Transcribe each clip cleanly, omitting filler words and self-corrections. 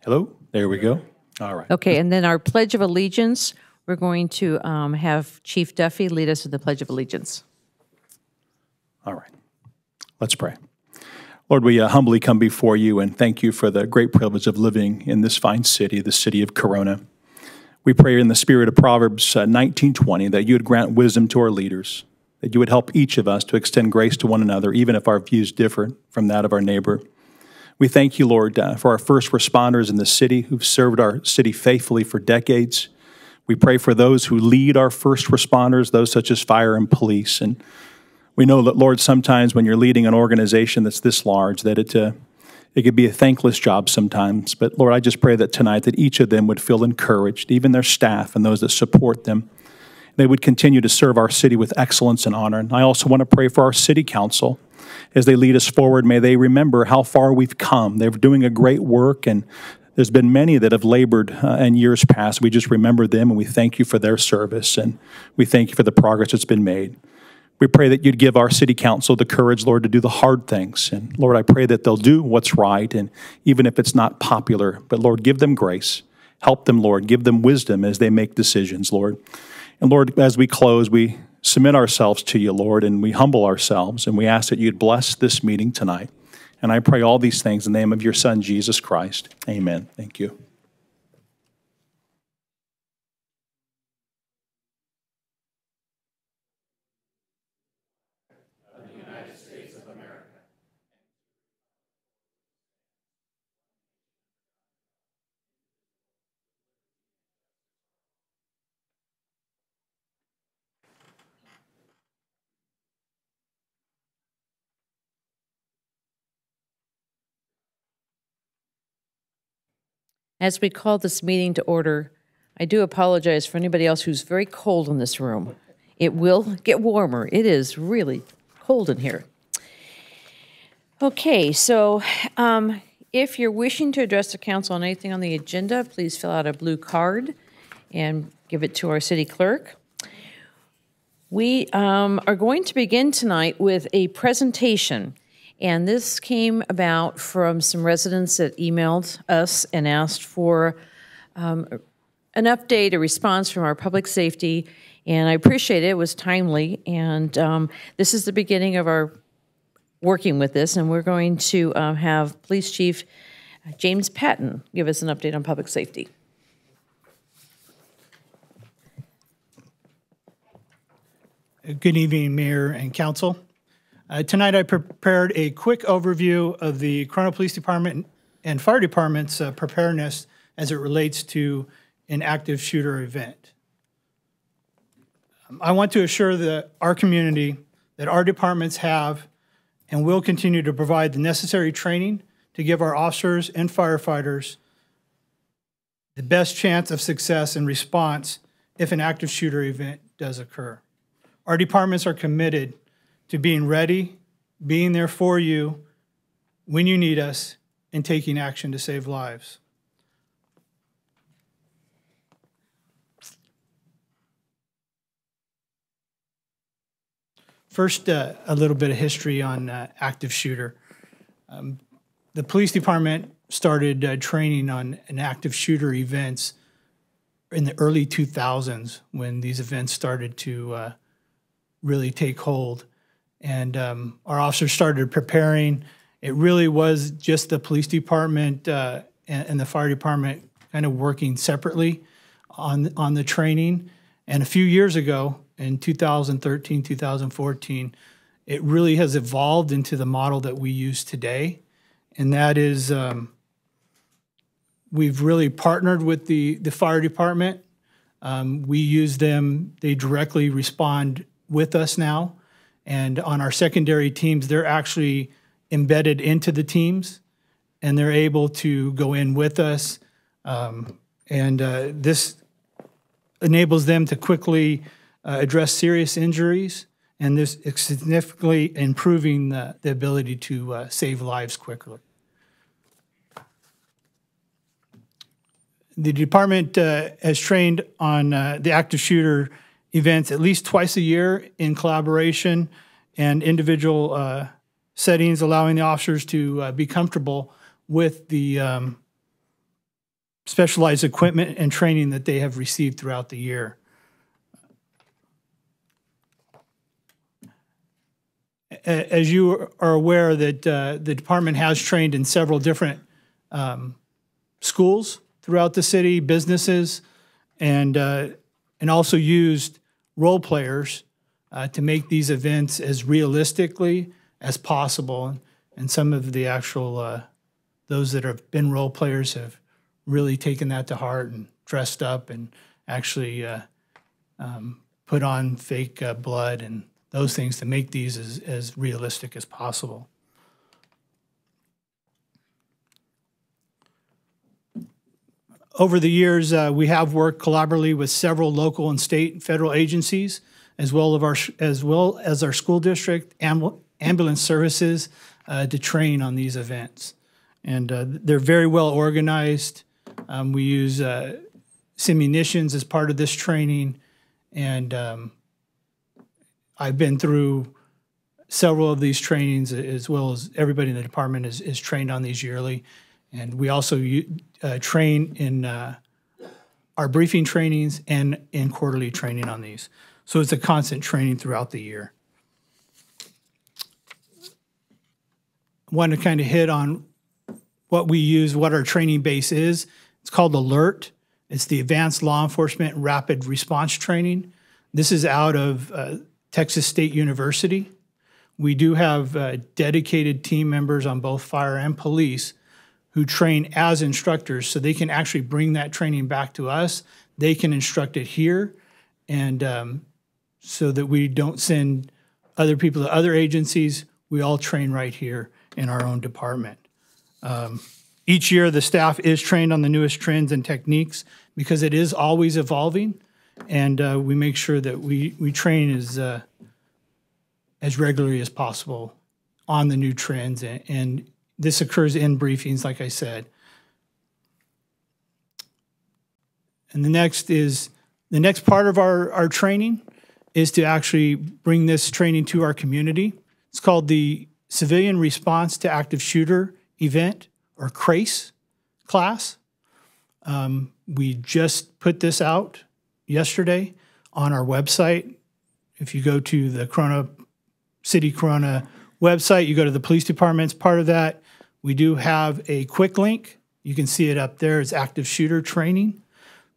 Hello? There we go. All right. Okay, and then our Pledge of Allegiance, we're going to have Chief Duffy lead us in the Pledge of Allegiance. All right. Let's pray. Lord, we humbly come before you and thank you for the great privilege of living in this fine city, the city of Corona. We pray in the spirit of Proverbs 19:20 that you would grant wisdom to our leaders, that you would help each of us to extend grace to one another, even if our views differ from that of our neighbor. We thank you, Lord, for our first responders in the city who've served our city faithfully for decades. We pray for those who lead our first responders, those such as fire and police. And we know that, Lord, sometimes when you're leading an organization that's this large, that it could be a thankless job sometimes. But, Lord, I just pray that tonight that each of them would feel encouraged, even their staff and those that support them. They would continue to serve our city with excellence and honor. And I also want to pray for our city council. As they lead us forward, may they remember how far we've come. They're doing a great work, and there's been many that have labored in years past. We just remember them, and we thank you for their service, and we thank you for the progress that's been made. We pray that you'd give our city council the courage, Lord, to do the hard things. And, Lord, I pray that they'll do what's right, and even if it's not popular, but, Lord, give them grace. Help them, Lord. Give them wisdom as they make decisions, Lord. And, Lord, as we close, we submit ourselves to you, Lord, and we humble ourselves, and we ask that you'd bless this meeting tonight. And I pray all these things in the name of your Son, Jesus Christ. Amen. Thank you. The United States of America. As we call this meeting to order, I do apologize for anybody else who's very cold in this room. It will get warmer. It is really cold in here. Okay, so if you're wishing to address the council on anything on the agenda, please fill out a blue card and give it to our city clerk. We are going to begin tonight with a presentation. And this came about from some residents that emailed us and asked for an update, a response from our public safety, and I appreciate it. It was timely, and this is the beginning of our working with this, and we're going to have Police Chief James Patton give us an update on public safety. Good evening, Mayor and Council. Tonight I prepared a quick overview of the Corona Police Department and Fire Department's preparedness as it relates to an active shooter event. I want to assure our community that our departments have and will continue to provide the necessary training to give our officers and firefighters the best chance of success and response if an active shooter event does occur. Our departments are committed to being ready, being there for you when you need us, and taking action to save lives. First, a little bit of history on active shooter. The police department started training on an active shooter events in the early 2000s when these events started to really take hold. And our officers started preparing. It really was just the police department and the fire department kind of working separately on the training. And a few years ago, in 2013, 2014, it really has evolved into the model that we use today. And that is we've really partnered with the fire department. We use them. They directly respond with us now. And on our secondary teams, they're actually embedded into the teams, and they're able to go in with us. This enables them to quickly address serious injuries, and this is significantly improving the ability to save lives quickly. The department has trained on the active shooter events at least twice a year in collaboration and individual settings, allowing the officers to be comfortable with the specialized equipment and training that they have received throughout the year. As you are aware, that the department has trained in several different schools throughout the city, businesses, and also used role players to make these events as realistically as possible. And some of the actual, those that have been role players have really taken that to heart and dressed up and actually put on fake blood and those things to make these as realistic as possible. Over the years, we have worked collaboratively with several local and state and federal agencies, as well as our school district ambulance services to train on these events. And they're very well organized. We use simunitions as part of this training, and I've been through several of these trainings, as well as everybody in the department is trained on these yearly. And we also train in our briefing trainings and in quarterly training on these. So it's a constant training throughout the year. I want to kind of hit on what we use, what our training base is. It's called ALERT. It's the Advanced Law Enforcement Rapid Response Training. This is out of Texas State University. We do have dedicated team members on both fire and police who train as instructors, so they can actually bring that training back to us. They can instruct it here, and so that we don't send other people to other agencies. We all train right here in our own department. Each year, the staff is trained on the newest trends and techniques because it is always evolving, and we make sure that we train as regularly as possible on the new trends, and this occurs in briefings, like I said. And the next part of our training is to actually bring this training to our community. It's called the Civilian Response to Active Shooter Event, or CRACE class. We just put this out yesterday on our website. If you go to the City Corona website, you go to the police department, it's part of that. We do have a quick link. You can see it up there. It's active shooter training.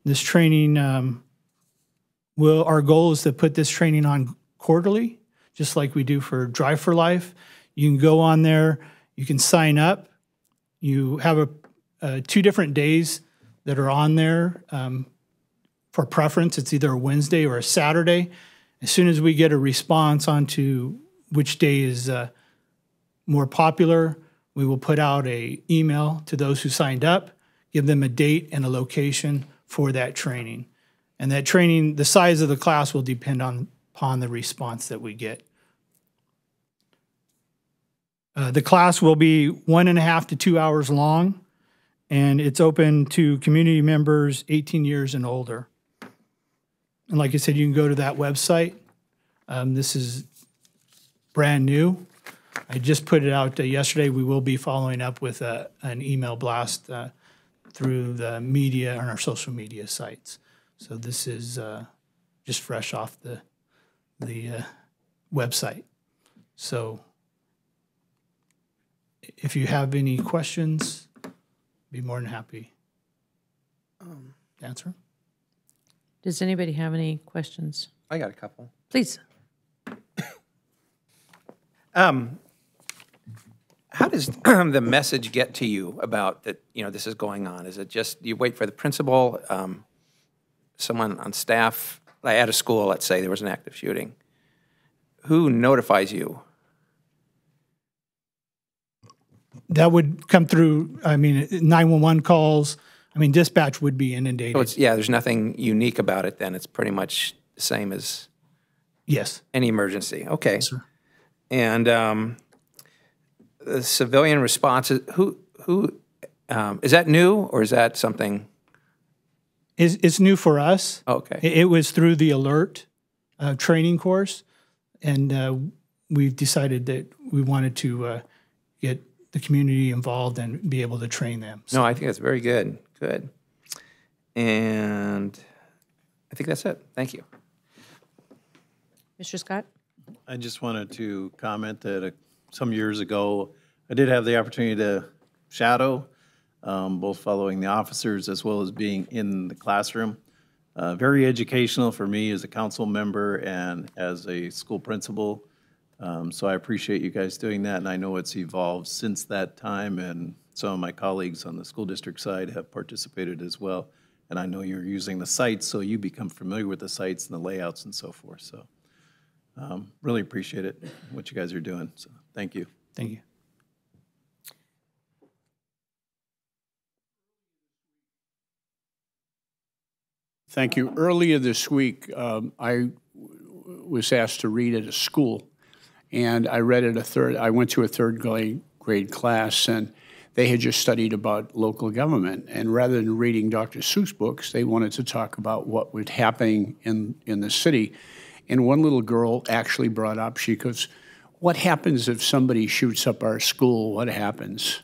This training, our goal is to put this training on quarterly, just like we do for Drive for Life. You can go on there, you can sign up. You have 2 different days that are on there for preference. It's either a Wednesday or a Saturday. As soon as we get a response onto which day is more popular, we will put out an email to those who signed up, give them a date and a location for that training. And that training, the size of the class will depend upon the response that we get. The class will be 1.5 to 2 hours long, and it's open to community members 18 years and older. And like I said, you can go to that website. This is brand new. I just put it out yesterday. We will be following up with an email blast through the media on our social media sites. So this is just fresh off the website. So if you have any questions, be more than happy to answer. Does anybody have any questions? I got a couple. Please. How does the message get to you about that, this is going on? Is it just you wait for the principal, someone on staff, at a school, let's say there was an active shooting? Who notifies you? That would come through, 911 calls. Dispatch would be inundated. So there's nothing unique about it then. It's pretty much the same as yes, any emergency. Okay. Yes, sir. And the civilian response, who is that new, or is that something? It's new for us. Okay. It was through the ALERT training course, and we've decided that we wanted to get the community involved and be able to train them. So, No, I think that's very good. Good. And I think that's it. Thank you. Mr. Scott? I just wanted to comment that some years ago, I did have the opportunity to shadow, both following the officers as well as being in the classroom. Very educational for me as a council member and as a school principal. So I appreciate you guys doing that, and I know it's evolved since that time, and some of my colleagues on the school district side have participated as well. And I know you're using the sites, so you become familiar with the sites and the layouts and so forth. So really appreciate it, what you guys are doing. So thank you. Thank you. Thank you. Earlier this week, I was asked to read at a school, and I read at I went to a third grade class, and they had just studied about local government. And rather than reading Dr. Seuss books, they wanted to talk about what was happening in the city. And one little girl actually brought up, she goes, "What happens if somebody shoots up our school? What happens?"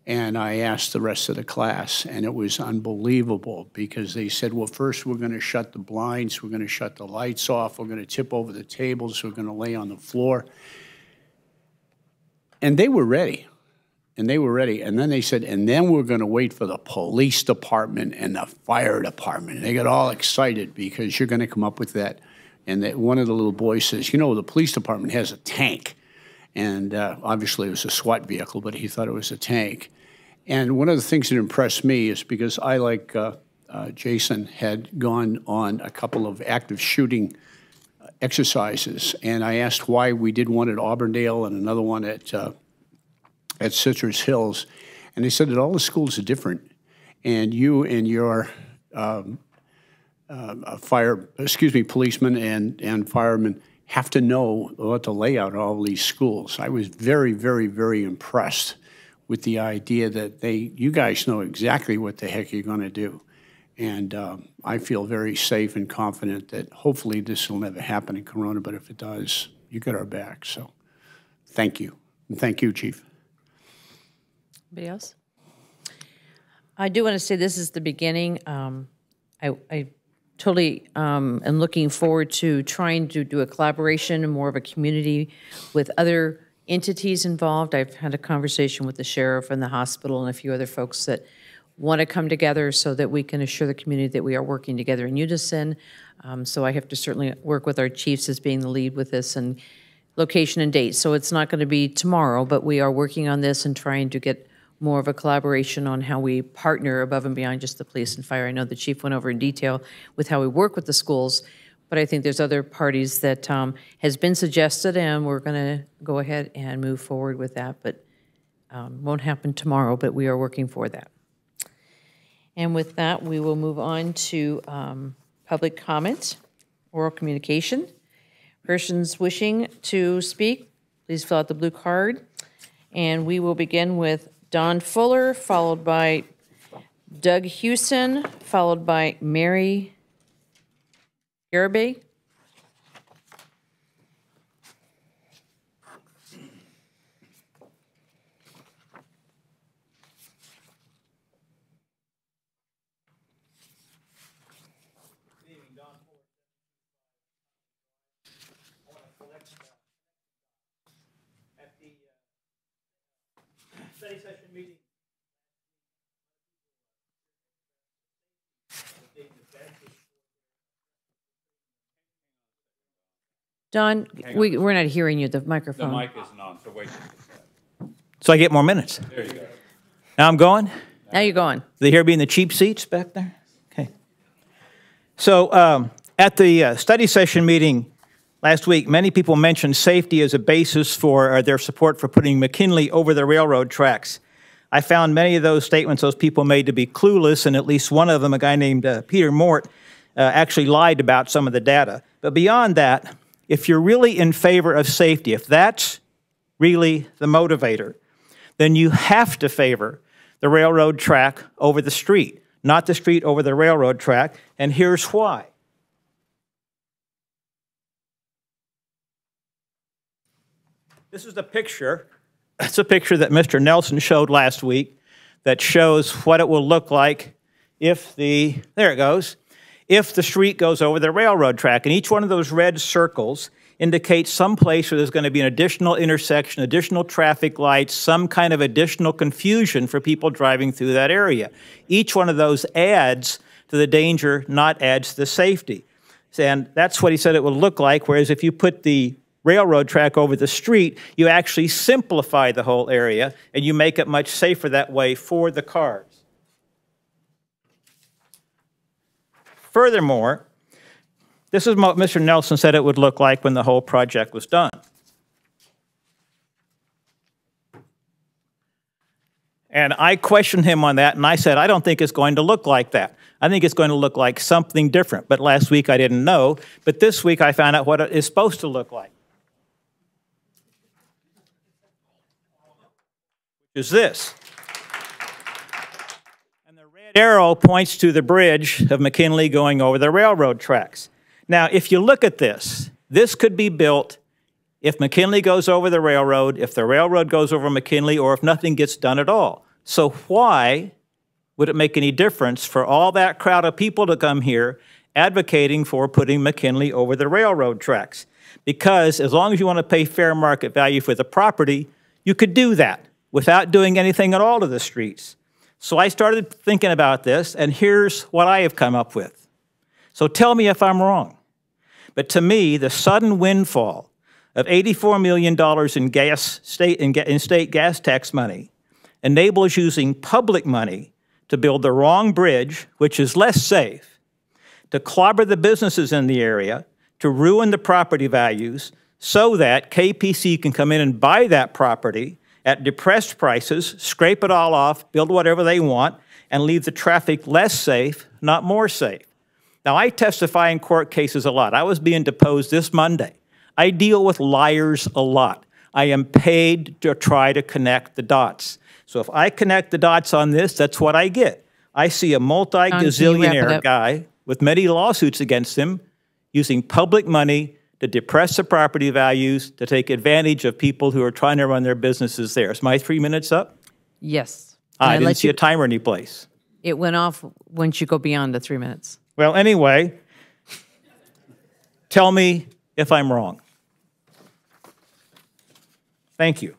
And I asked the rest of the class, and it was unbelievable because they said, well, first we're going to shut the blinds, we're going to shut the lights off, we're going to tip over the tables, we're going to lay on the floor. And they were ready. And they were ready. And then they said, and then we're going to wait for the police department and the fire department. And they got all excited because you're going to come up with that. And that one of the little boys says, you know, the police department has a tank. And obviously it was a SWAT vehicle, but he thought it was a tank. And one of the things that impressed me is because I, like Jason, had gone on a couple of active shooting exercises. And I asked why we did one at Auburndale and another one at Citrus Hills. And they said that all the schools are different. And you and your policemen and firemen have to know what the layout of all these schools. I was very, very, very impressed with the idea that you guys know exactly what the heck you're going to do. And I feel very safe and confident that hopefully this will never happen in Corona, but if it does, you got our back. So thank you. And thank you, Chief. Anybody else? I do want to say this is the beginning. I totally am looking forward to trying to do a collaboration and more of a community with other entities involved. I've had a conversation with the sheriff and the hospital and a few other folks that want to come together so that we can assure the community that we are working together in unison. So I have to certainly work with our chiefs as being the lead with this, and location and date. So it's not going to be tomorrow, but we are working on this and trying to get more of a collaboration on how we partner above and beyond just the police and fire. I know the chief went over in detail with how we work with the schools, but I think there's other parties that has been suggested, and we're going to go ahead and move forward with that. But won't happen tomorrow, but we are working for that. And with that, we will move on to public comment, oral communication. Persons wishing to speak, please fill out the blue card. And we will begin with Don Fuller, followed by Doug Houston, followed by Mary Garibay. Study session meeting. Don, we're not hearing you, the microphone. The mic isn't on, so wait. So I get more minutes. There you go. Now I'm going? Now you're going. They hear me in the cheap seats back there? Okay. So at the study session meeting last week, many people mentioned safety as a basis for their support for putting McKinley over the railroad tracks. I found many of those statements those people made to be clueless, and at least one of them, a guy named Peter Mort, actually lied about some of the data. But beyond that, if you're really in favor of safety, if that's really the motivator, then you have to favor the railroad track over the street, not the street over the railroad track, and here's why. This is the picture. It's a picture that Mr. Nelson showed last week that shows what it will look like there it goes, if the street goes over the railroad track. And each one of those red circles indicates some place where there's going to be an additional intersection, additional traffic lights, some kind of additional confusion for people driving through that area. Each one of those adds to the danger, not adds to the safety. And that's what he said it would look like, whereas if you put the railroad track over the street, you actually simplify the whole area, and you make it much safer that way for the cars. Furthermore, this is what Mr. Nelson said it would look like when the whole project was done. And I questioned him on that, and I said, I don't think it's going to look like that. I think it's going to look like something different. But last week I didn't know, but this week I found out what it is supposed to look like. Is this. And the red arrow points to the bridge of McKinley going over the railroad tracks. Now, if you look at this, this could be built if McKinley goes over the railroad, if the railroad goes over McKinley, or if nothing gets done at all. So why would it make any difference for all that crowd of people to come here advocating for putting McKinley over the railroad tracks? Because as long as you want to pay fair market value for the property, you could do that without doing anything at all to the streets. So I started thinking about this, and here's what I have come up with. So tell me if I'm wrong. But to me, the sudden windfall of $84 million in state gas tax money enables using public money to build the wrong bridge, which is less safe, to clobber the businesses in the area, to ruin the property values, so that KPC can come in and buy that property at depressed prices, scrape it all off, build whatever they want, and leave the traffic less safe, not more safe. Now, I testify in court cases a lot. I was being deposed this Monday. I deal with liars a lot. I am paid to try to connect the dots. So if I connect the dots on this, that's what I get. I see a multi-gazillionaire guy with many lawsuits against him using public money to depress the property values, to take advantage of people who are trying to run their businesses there. Is my 3 minutes up? Yes. I didn't see a timer anyplace. It went off once you go beyond the 3 minutes. Well, anyway, tell me if I'm wrong. Thank you.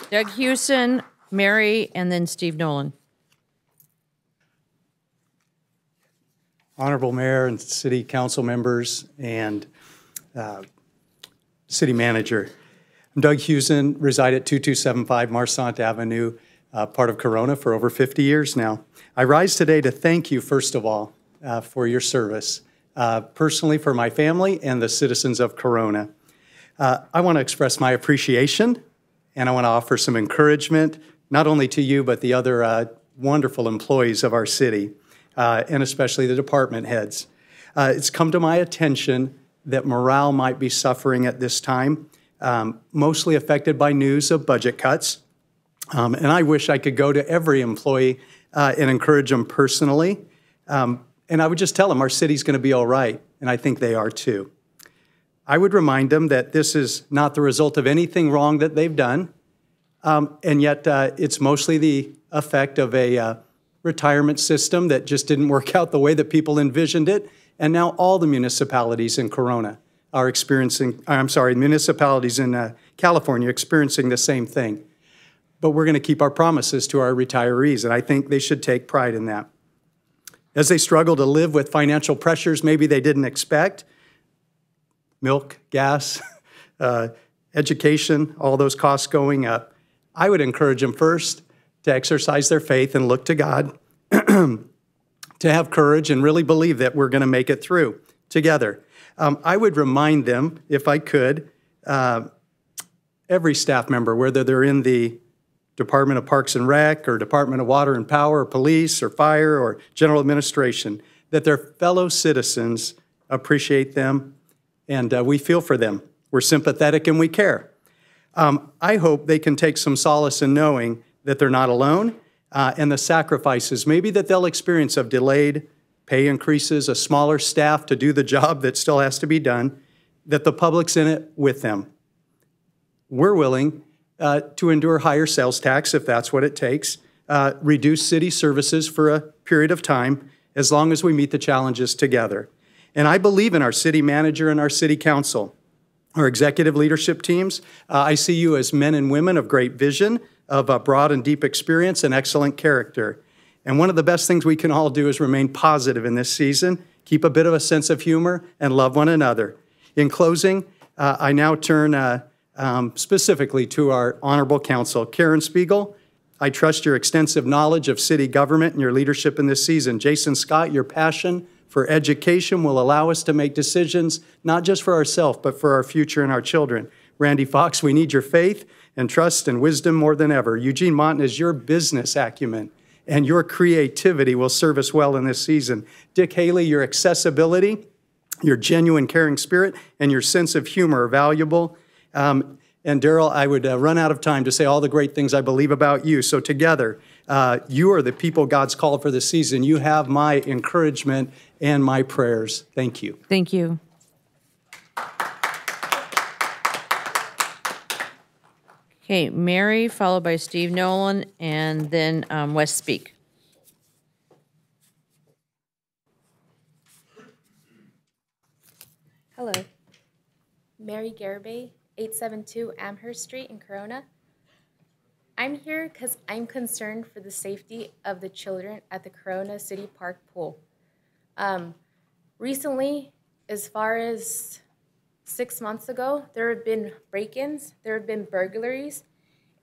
Doug Hewson, Mary, and then Steve Nolan. Honorable Mayor and City Council members and City Manager. I'm Doug Hewson, reside at 2275 Marsant Avenue, part of Corona for over 50 years now. I rise today to thank you, first of all, for your service, personally for my family and the citizens of Corona. I want to express my appreciation, and I want to offer some encouragement, not only to you, but the other wonderful employees of our city, and especially the department heads. It's come to my attention that morale might be suffering at this time, mostly affected by news of budget cuts. And I wish I could go to every employee and encourage them personally. And I would just tell them our city's going to be all right, and I think they are too. I would remind them that this is not the result of anything wrong that they've done, and yet it's mostly the effect of a retirement system that just didn't work out the way that people envisioned it, and now all the municipalities in Corona are experiencing, municipalities in California experiencing the same thing. But we're going to keep our promises to our retirees, and I think they should take pride in that. As they struggle to live with financial pressures maybe they didn't expect, milk, gas, education, all those costs going up, I would encourage them first to exercise their faith and look to God, to have courage and really believe that we're going to make it through together. I would remind them, if I could, every staff member, whether they're in the Department of Parks and Rec or Department of Water and Power or Police or Fire or General Administration, that their fellow citizens appreciate them and we feel for them. We're sympathetic and we care. I hope they can take some solace in knowing that they're not alone and the sacrifices maybe that they'll experience of delayed pay increases, a smaller staff to do the job that still has to be done, that the public's in it with them. we're willing to endure higher sales tax if that's what it takes, reduce city services for a period of time, as long as we meet the challenges together. And I believe in our city manager and our city council, our executive leadership teams. I see you as men and women of great vision, of broad and deep experience and excellent character. And one of the best things we can all do is remain positive in this season, keep a bit of a sense of humor, and love one another. In closing, I now turn specifically to our honorable counsel, Karen Spiegel. I trust your extensive knowledge of city government and your leadership in this season. Jason Scott, your passion for education will allow us to make decisions not just for ourselves, but for our future and our children. Randy Fox, we need your faith and trust and wisdom more than ever. Eugene Montanez, your business acumen and your creativity will serve us well in this season. Dick Haley, your accessibility, your genuine caring spirit, and your sense of humor are valuable. And Daryl, I would run out of time to say all the great things I believe about you. So together, you are the people God's called for this season. You have my encouragement and my prayers. Thank you. Thank you. Okay, Mary, followed by Steve Nolan, and then Wes Speak. Hello. Mary Garibay, 872 Amherst Street in Corona. I'm here because I'm concerned for the safety of the children at the Corona City Park pool. Recently, as far as 6 months ago, there have been break-ins, there have been burglaries,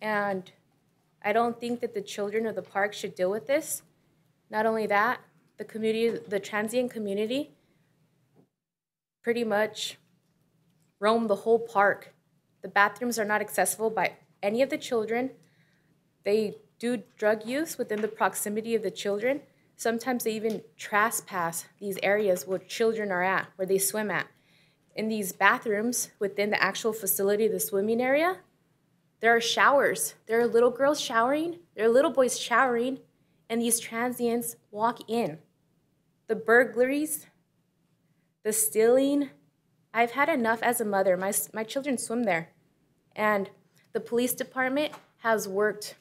and I don't think that the children of the park should deal with this. Not only that, the community, the transient community, pretty much roam the whole park. The bathrooms are not accessible by any of the children. They do drug use within the proximity of the children. Sometimes they even trespass these areas where children are at, where they swim at. In these bathrooms within the actual facility, the swimming area, there are showers. There are little girls showering, there are little boys showering, and these transients walk in. The burglaries, the stealing, I've had enough as a mother. My children swim there. And the police department has worked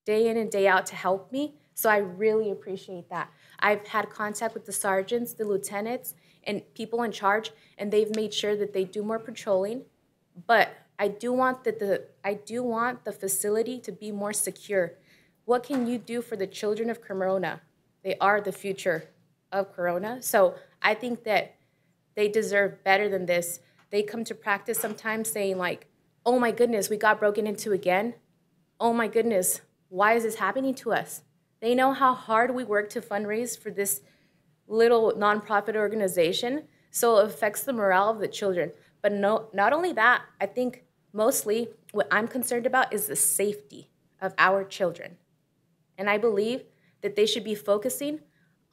day in and day out to help me, so I really appreciate that. I've had contact with the sergeants, the lieutenants, and people in charge, and they've made sure that they do more patrolling. But I do want the facility to be more secure. What can you do for the children of Corona? They are the future of Corona. So I think that they deserve better than this. They come to practice sometimes saying like, oh my goodness, we got broken into again. Oh my goodness, why is this happening to us? They know how hard we work to fundraise for this little nonprofit organization, so it affects the morale of the children. But no, not only that, I think mostly what I'm concerned about is the safety of our children. And I believe that they should be focusing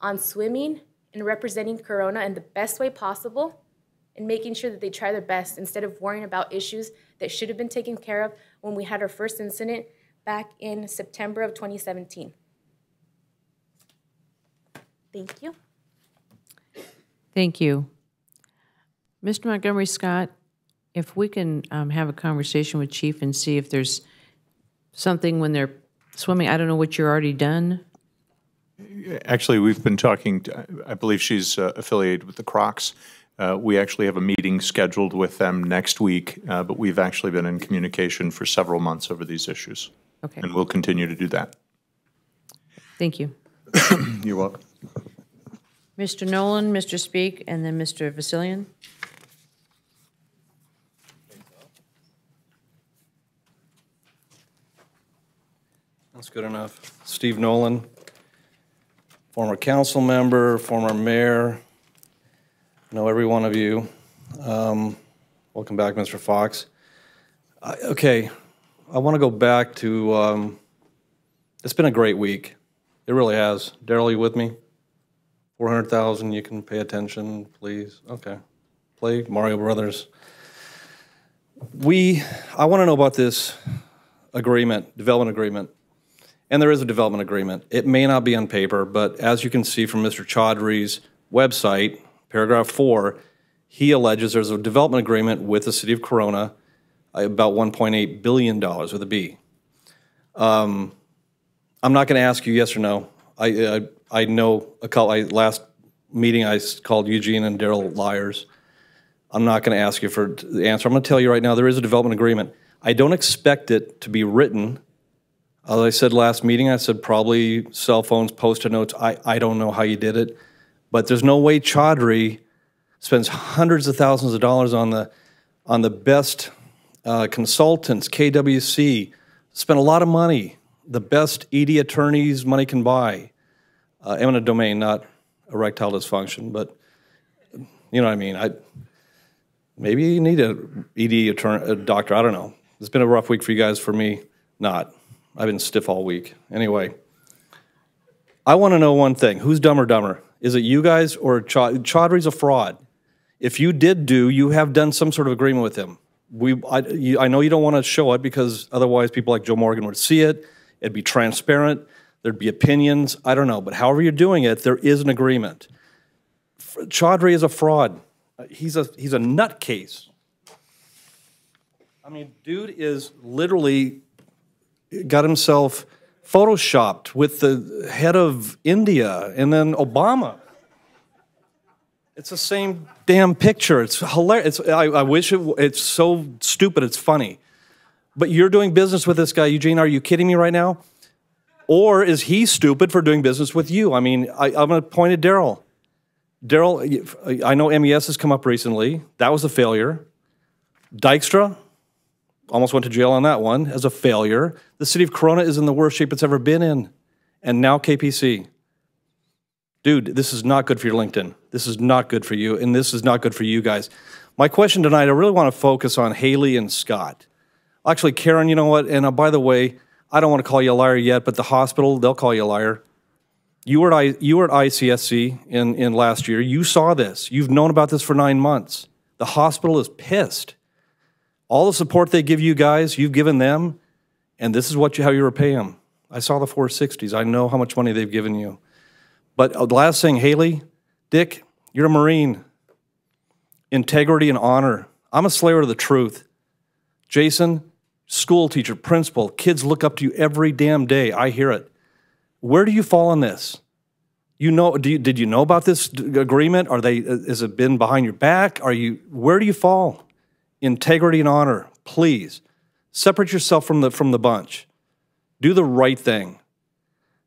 on swimming and representing Corona in the best way possible and making sure that they try their best instead of worrying about issues that should have been taken care of when we had our first incident back in September of 2017. Thank you. Thank you. Mr. Montgomery Scott, if we can have a conversation with Chief and see if there's something when they're swimming, I don't know what you're already done. Actually, we've been talking, I believe she's affiliated with the Crocs. We actually have a meeting scheduled with them next week, but we've actually been in communication for several months over these issues. Okay. And we'll continue to do that. Thank you. You're welcome. Mr. Nolan, Mr. Speak, and then Mr. Vasilian. That's good enough. Steve Nolan, former council member, former mayor. I know every one of you. Welcome back, Mr. Fox. Okay, I want to go back to, it's been a great week. It really has. Daryl, you with me? 400,000, you can pay attention, please. Okay. Play Mario Brothers. I want to know about this agreement, development agreement. And there is a development agreement. It may not be on paper, but as you can see from Mr. Chaudhry's website, paragraph 4, he alleges there's a development agreement with the city of Corona. about $1.8 billion with a B. I'm not going to ask you yes or no. I know last meeting I called Eugene and Daryl liars. I'm not going to ask you for the answer. I'm going to tell you right now, there is a development agreement. I don't expect it to be written. As I said last meeting, I said probably cell phones, Post-it notes. I don't know how you did it, but there's no way Chaudhry spends hundreds of thousands of dollars on the best consultants, KWC, spent a lot of money, the best ED attorneys money can buy. Eminent domain, not erectile dysfunction, but you know what I mean. Maybe you need an ED doctor, I don't know. It's been a rough week for you guys, for me, not. I've been stiff all week. Anyway, I want to know one thing. Who's dumber? Is it you guys or Chaudhry's a fraud? If you you have done some sort of agreement with him. I know you don't want to show it because otherwise people like Joe Morgan would see it. It'd be transparent. There'd be opinions. I don't know. But however you're doing it, there is an agreement. Chaudhry is a fraud. He's a nutcase. I mean, dude is literally got himself photoshopped with the head of India and then Obama. It's the same damn picture. It's hilarious. I wish it's so stupid it's funny. But you're doing business with this guy, Eugene. Are you kidding me right now? Or is he stupid for doing business with you? I mean, I'm going to point at Daryl. Daryl, I know MES has come up recently. That was a failure. Dykstra almost went to jail on that one as a failure. The city of Corona is in the worst shape it's ever been in. And now KPC. Dude, this is not good for your LinkedIn. This is not good for you, and this is not good for you guys. My question tonight, I really want to focus on Haley and Scott. Actually, Karen, you know what? And by the way, I don't want to call you a liar yet, but the hospital, they'll call you a liar. You were at ICSC in last year. You saw this. You've known about this for 9 months. The hospital is pissed. All the support they give you guys, you've given them, and this is how you repay them. I saw the 460s. I know how much money they've given you. But the last thing, Haley, Dick, you're a Marine. Integrity and honor. I'm a slayer of the truth. Jason, school teacher, principal, kids look up to you every damn day. I hear it. Where do you fall on this? Did you know about this agreement? Has it been behind your back? Where do you fall? Integrity and honor, please. Separate yourself from the bunch. Do the right thing.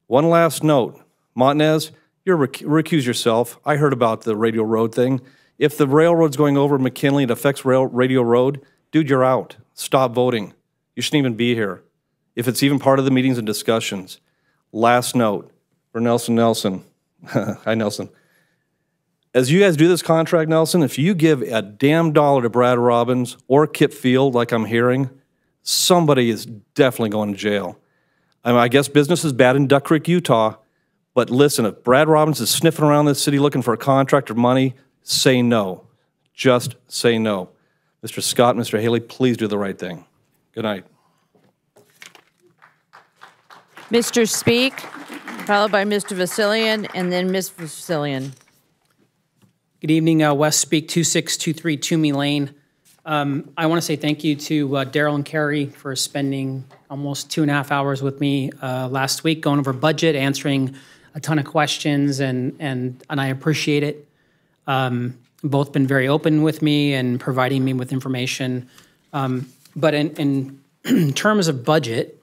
One last note. Montanez, recuse yourself. I heard about the Radio Road thing. If the railroad's going over McKinley and affects Radio Road, dude, you're out. Stop voting. You shouldn't even be here. If it's even part of the meetings and discussions. Last note for Nelson. Hi, Nelson. As you guys do this contract, Nelson, if you give a damn dollar to Brad Robbins or Kip Field, like I'm hearing, somebody is definitely going to jail. I guess business is bad in Duck Creek, Utah, but listen, if Brad Robbins is sniffing around this city looking for a contract or money, say no. Just say no. Mr. Scott, Mr. Haley, please do the right thing. Good night. Mr. Speak, followed by Mr. Vasilian, and then Ms. Vasilian. Good evening, West Speak, 2623 Toomey Lane. I want to say thank you to Daryl and Carrie for spending almost 2.5 hours with me last week, going over budget, answering a ton of questions, and I appreciate it. Both been very open with me and providing me with information. But in terms of budget,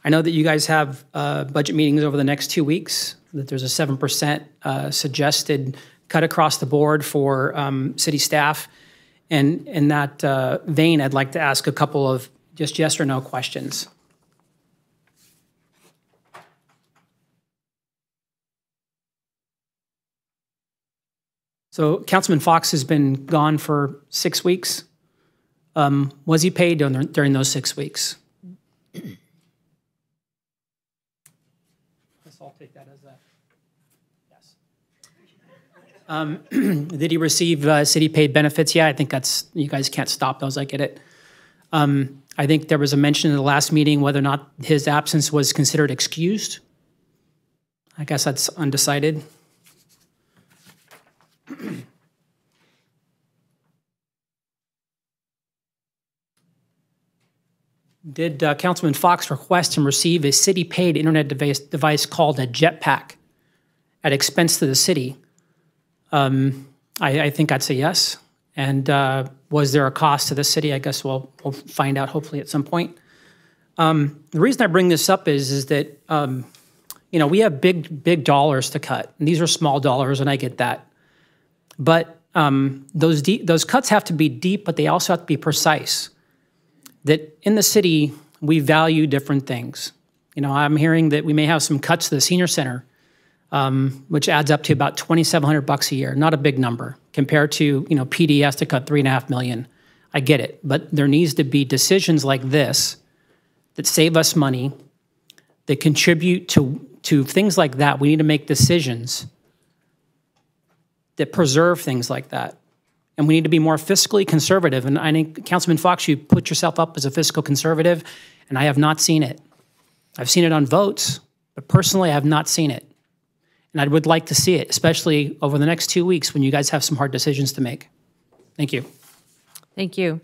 I know that you guys have budget meetings over the next 2 weeks, that there's a 7% suggested cut across the board for city staff. And in that vein, I'd like to ask a couple of just yes or no questions. So Councilman Fox has been gone for 6 weeks. Was he paid during those 6 weeks? I'll take that as a yes. Did he receive city paid benefits? Yeah, I think you guys can't stop those, I get it. I think there was a mention in the last meeting whether or not his absence was considered excused. I guess that's undecided. did Councilman Fox request and receive a city-paid internet device called a Jetpack at expense to the city? I think I'd say yes. And was there a cost to the city? I guess we'll find out hopefully at some point. The reason I bring this up is that we have big dollars to cut, and these are small dollars, and I get that. But those cuts have to be deep, but they also have to be precise. That in the city we value different things. I'm hearing that we may have some cuts to the senior center, which adds up to about $2,700 a year. Not a big number compared to PD has to cut $3.5 million. I get it, but there needs to be decisions like this that save us money, that contribute to things like that. We need to make decisions that preserve things like that. And we need to be more fiscally conservative. And I think, Councilman Fox, you put yourself up as a fiscal conservative, and I have not seen it. I've seen it on votes, but personally I have not seen it. And I would like to see it, especially over the next 2 weeks when you guys have some hard decisions to make. Thank you. Thank you.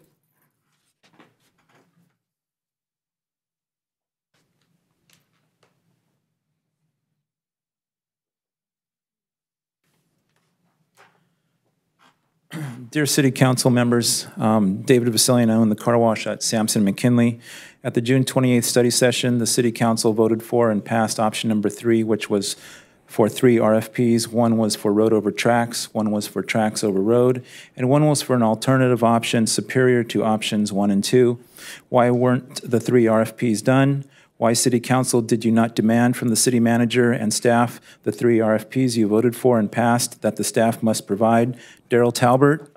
Dear City Council members, David Vasilian, I own the car wash at Sampson McKinley. At the June 28th study session, the City Council voted for and passed option number 3, which was for 3 RFPs. One was for road over tracks, one was for tracks over road, and one was for an alternative option superior to options 1 and 2. Why weren't the 3 RFPs done? Why, City Council, did you not demand from the city manager and staff the 3 RFPs you voted for and passed that the staff must provide? Darrell Talbert,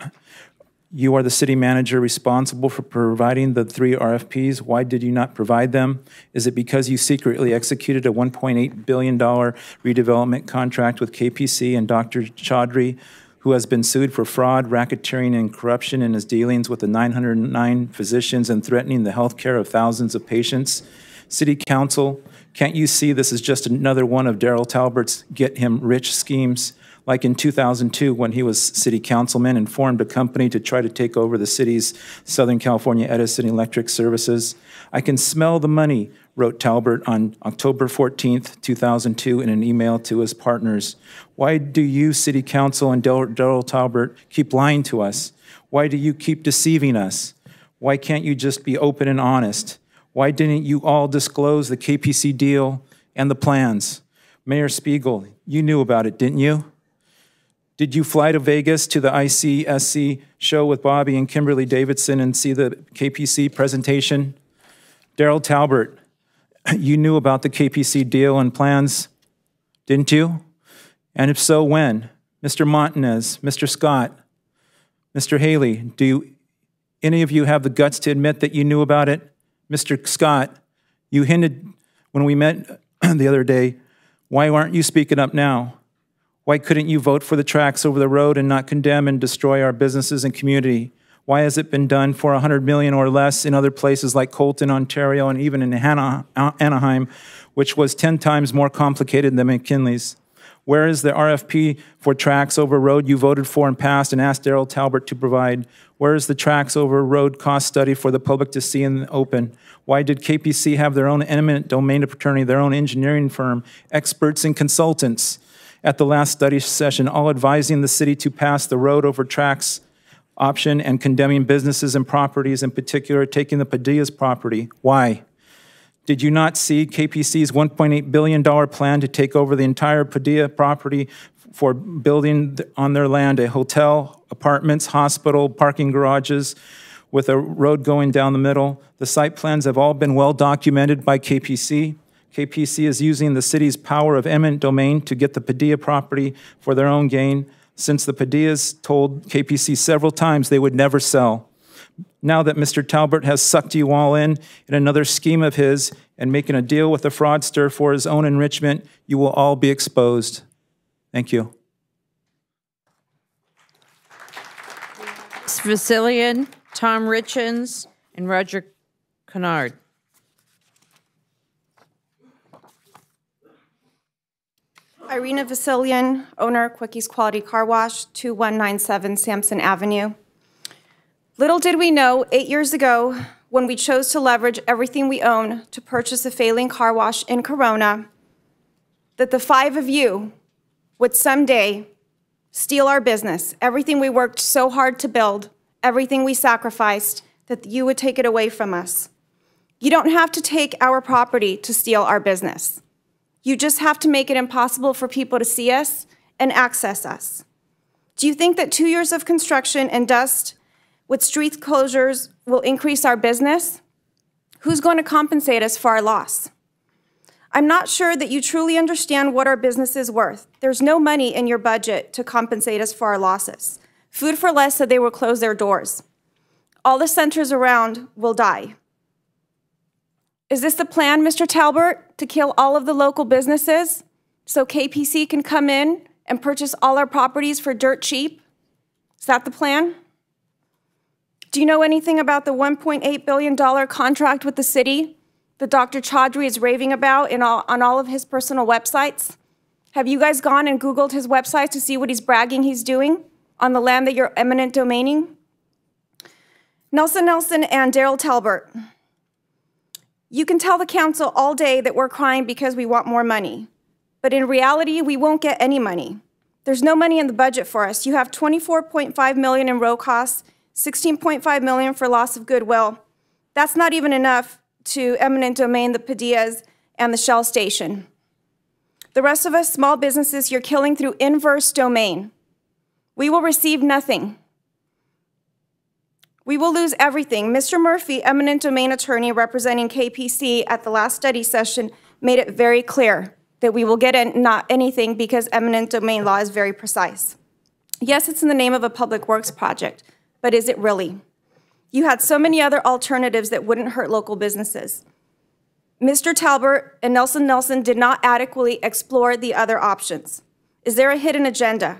you are the city manager responsible for providing the 3 RFPs. Why did you not provide them? Is it because you secretly executed a $1.8 billion redevelopment contract with KPC and Dr. Chaudhry, who has been sued for fraud, racketeering, and corruption in his dealings with the 909 physicians and threatening the health care of thousands of patients? City Council, can't you see this is just another one of Darrell Talbert's get-him-rich schemes? Like in 2002 when he was city councilman and formed a company to try to take over the city's Southern California Edison Electric Services. I can smell the money, wrote Talbert on October 14th, 2002 in an email to his partners. Why do you, City Council and Darrell Talbert, keep lying to us? Why do you keep deceiving us? Why can't you just be open and honest? Why didn't you all disclose the KPC deal and the plans? Mayor Spiegel, you knew about it, didn't you? Did you fly to Vegas to the ICSC show with Bobby and Kimberly Davidson and see the KPC presentation? Darrell Talbert, you knew about the KPC deal and plans, didn't you? And if so, when? Mr. Montanez, Mr. Scott, Mr. Haley, do any of you have the guts to admit that you knew about it? Mr. Scott, you hinted when we met the other day, why aren't you speaking up now? Why couldn't you vote for the tracks over the road and not condemn and destroy our businesses and community? Why has it been done for $100 million or less in other places like Colton, Ontario, and even in Anaheim, which was 10 times more complicated than McKinley's? Where is the RFP for tracks over road you voted for and passed and asked Darrell Talbert to provide? Where is the tracks over road cost study for the public to see in the open? Why did KPC have their own eminent domain attorney, their own engineering firm, experts and consultants at the last study session, all advising the city to pass the road over tracks option and condemning businesses and properties, in particular taking the Padilla's property? Why? Did you not see KPC's $1.8 billion plan to take over the entire Padilla property for building on their land a hotel, apartments, hospital, parking garages with a road going down the middle? The site plans have all been well documented by KPC. KPC is using the city's power of eminent domain to get the Padilla property for their own gain, since the Padillas told KPC several times they would never sell. Now that Mr. Talbert has sucked you all in another scheme of his and making a deal with a fraudster for his own enrichment, you will all be exposed. Thank you. Vasilian, Tom Richens, and Roger Kennard. Irina Vasilian, owner, Quickies Quality Car Wash, 2197 Sampson Avenue. Little did we know, 8 years ago, when we chose to leverage everything we own to purchase a failing car wash in Corona, that the 5 of you would someday steal our business, everything we worked so hard to build, everything we sacrificed, that you would take it away from us. You don't have to take our property to steal our business. You just have to make it impossible for people to see us and access us. Do you think that 2 years of construction and dust with street closures will increase our business? Who's going to compensate us for our loss? I'm not sure that you truly understand what our business is worth. There's no money in your budget to compensate us for our losses. Food for Less said they will close their doors. All the centers around will die. Is this the plan, Mr. Talbert, to kill all of the local businesses so KPC can come in and purchase all our properties for dirt cheap? Is that the plan? Do you know anything about the $1.8 billion contract with the city that Dr. Chaudhry is raving about on all of his personal websites? Have you guys gone and Googled his website to see what he's bragging he's doing on the land that you're eminent domaining? Nelson Nelson and Daryl Talbert, you can tell the council all day that we're crying because we want more money, but in reality, we won't get any money. There's no money in the budget for us. You have $24.5 million in road costs, $16.5 million for loss of goodwill. That's not even enough to eminent domain the Padillas and the Shell station. The rest of us, small businesses, you're killing through inverse domain. We will receive nothing. We will lose everything. Mr. Murphy, eminent domain attorney representing KPC at the last study session, made it very clear that we will get not anything because eminent domain law is very precise. Yes, it's in the name of a public works project, but is it really? You had so many other alternatives that wouldn't hurt local businesses. Mr. Talbert and Nelson Nelson did not adequately explore the other options. Is there a hidden agenda?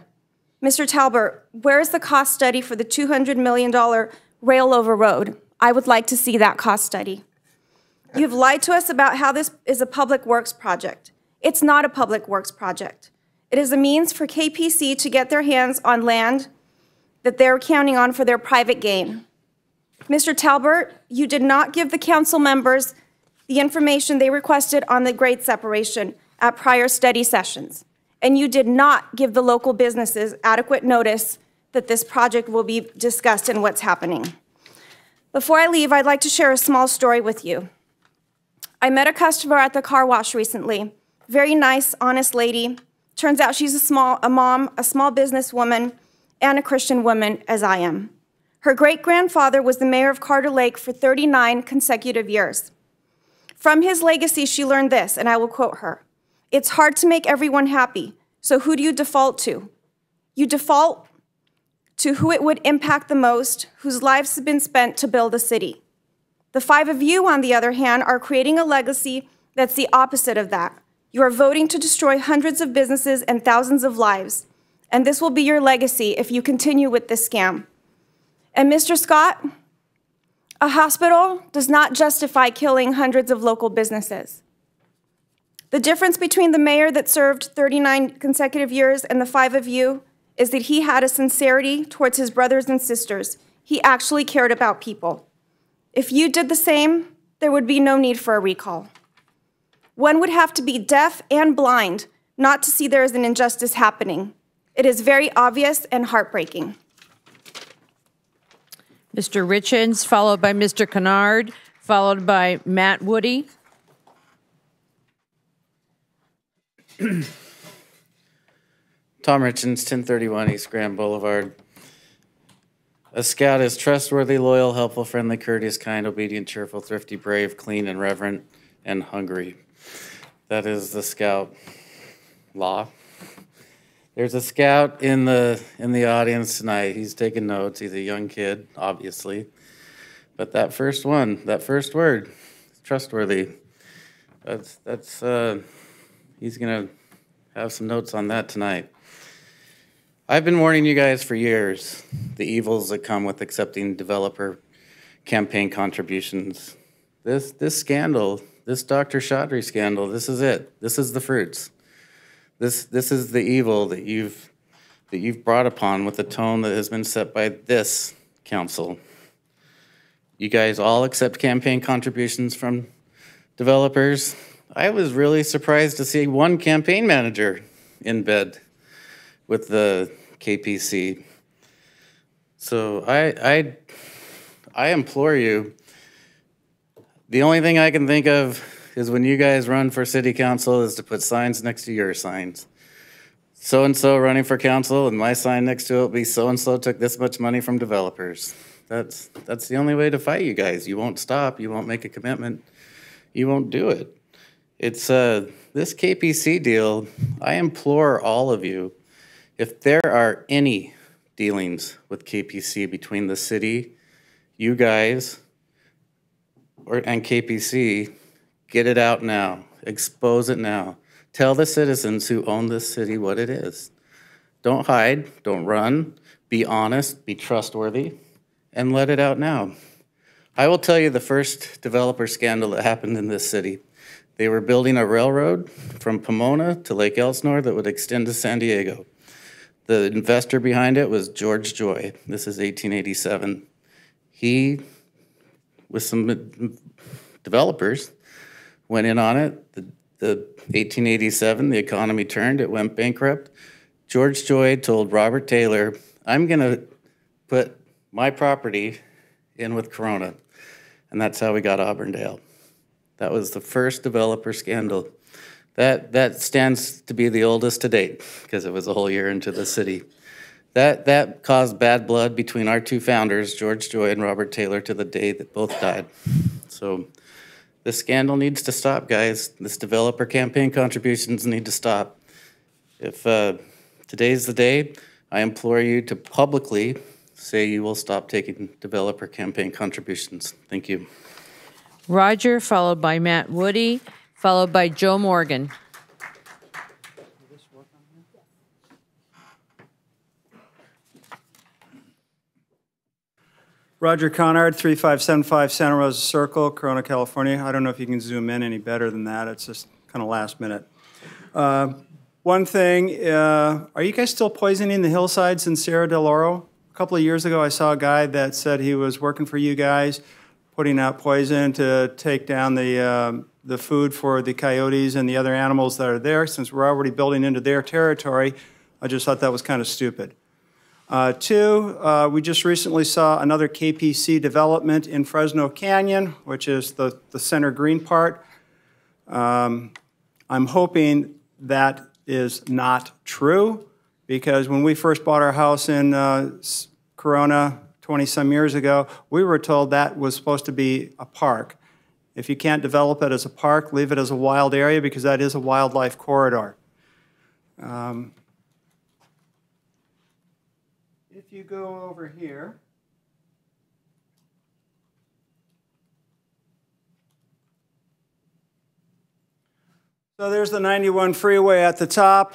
Mr. Talbert, where is the cost study for the $200 million Railover Road? I would like to see that cost study. You've lied to us about how this is a public works project. It's not a public works project. It is a means for KPC to get their hands on land that they're counting on for their private gain. Mr. Talbert, you did not give the council members the information they requested on the grade separation at prior study sessions, and you did not give the local businesses adequate notice that this project will be discussed and what's happening. Before I leave, I'd like to share a small story with you. I met a customer at the car wash recently. Very nice, honest lady. Turns out she's a mom, a small business woman, and a Christian woman, as I am. Her great-grandfather was the mayor of Carter Lake for 39 consecutive years. From his legacy, she learned this, and I will quote her. It's hard to make everyone happy, so who do you default to? You default to who it would impact the most, whose lives have been spent to build a city. The 5 of you, on the other hand, are creating a legacy that's the opposite of that. You are voting to destroy hundreds of businesses and thousands of lives, and this will be your legacy if you continue with this scam. And Mr. Scott, a hospital does not justify killing hundreds of local businesses. The difference between the mayor that served 39 consecutive years and the 5 of you is that he had a sincerity towards his brothers and sisters. He actually cared about people. If you did the same, there would be no need for a recall. One would have to be deaf and blind not to see there is an injustice happening. It is very obvious and heartbreaking. Mr. Richens, followed by Mr. Kennard, followed by Matt Woody. Tom Richens, 1031 East Grand Boulevard. A scout is trustworthy, loyal, helpful, friendly, courteous, kind, obedient, cheerful, thrifty, brave, clean, and reverent, and hungry. That is the scout law. There's a scout in the audience tonight. He's taking notes. He's a young kid, obviously. But that first word, trustworthy. He's gonna have some notes on that tonight. I've been warning you guys for years, the evils that come with accepting developer campaign contributions. This scandal, this Dr. Chaudhry scandal, this is it. This is the fruits. This is the evil that you've brought upon with the tone that has been set by this council. You guys all accept campaign contributions from developers. I was really surprised to see one campaign manager in bed with the KPC. So I implore you, the only thing I can think of is when you guys run for city council is to put signs next to your signs. So-and-so running for council, and my sign next to it will be so-and-so took this much money from developers. That's the only way to fight you guys. You won't stop, you won't make a commitment, you won't do it. It's this KPC deal, I implore all of you, if there are any dealings with KPC between the city, you guys, and KPC, get it out now, expose it now. Tell the citizens who own this city what it is. Don't hide, don't run, be honest, be trustworthy, and let it out now. I will tell you the first developer scandal that happened in this city. They were building a railroad from Pomona to Lake Elsinore that would extend to San Diego. The investor behind it was George Joy. This is 1887. He, with some developers, went in on it. The 1887, the economy turned, it went bankrupt. George Joy told Robert Taylor, I'm gonna put my property in with Corona. And that's how we got Auburndale. That was the first developer scandal. That stands to be the oldest to date because it was a whole year into the city. That caused bad blood between our two founders, George Joy and Robert Taylor, to the day that both died. So this scandal needs to stop, guys. This developer campaign contributions need to stop. If today's the day, I implore you to publicly say you will stop taking developer campaign contributions. Thank you. Roger, followed by Matt Woody, followed by Joe Morgan. Roger Conard, 3575 Santa Rosa Circle, Corona, California. I don't know if you can zoom in any better than that. It's just kind of last minute. One thing, are you guys still poisoning the hillsides in Cerro del Oro? A couple of years ago, I saw a guy that said he was working for you guys, putting out poison to take down the food for the coyotes and the other animals that are there. Since we're already building into their territory, I just thought that was kind of stupid. Two, we just recently saw another KPC development in Fresno Canyon, which is the center green part. I'm hoping that is not true, because when we first bought our house in Corona 20-some years ago, we were told that was supposed to be a park. If you can't develop it as a park, leave it as a wild area, because that is a wildlife corridor. If you go over here, so there's the 91 freeway at the top.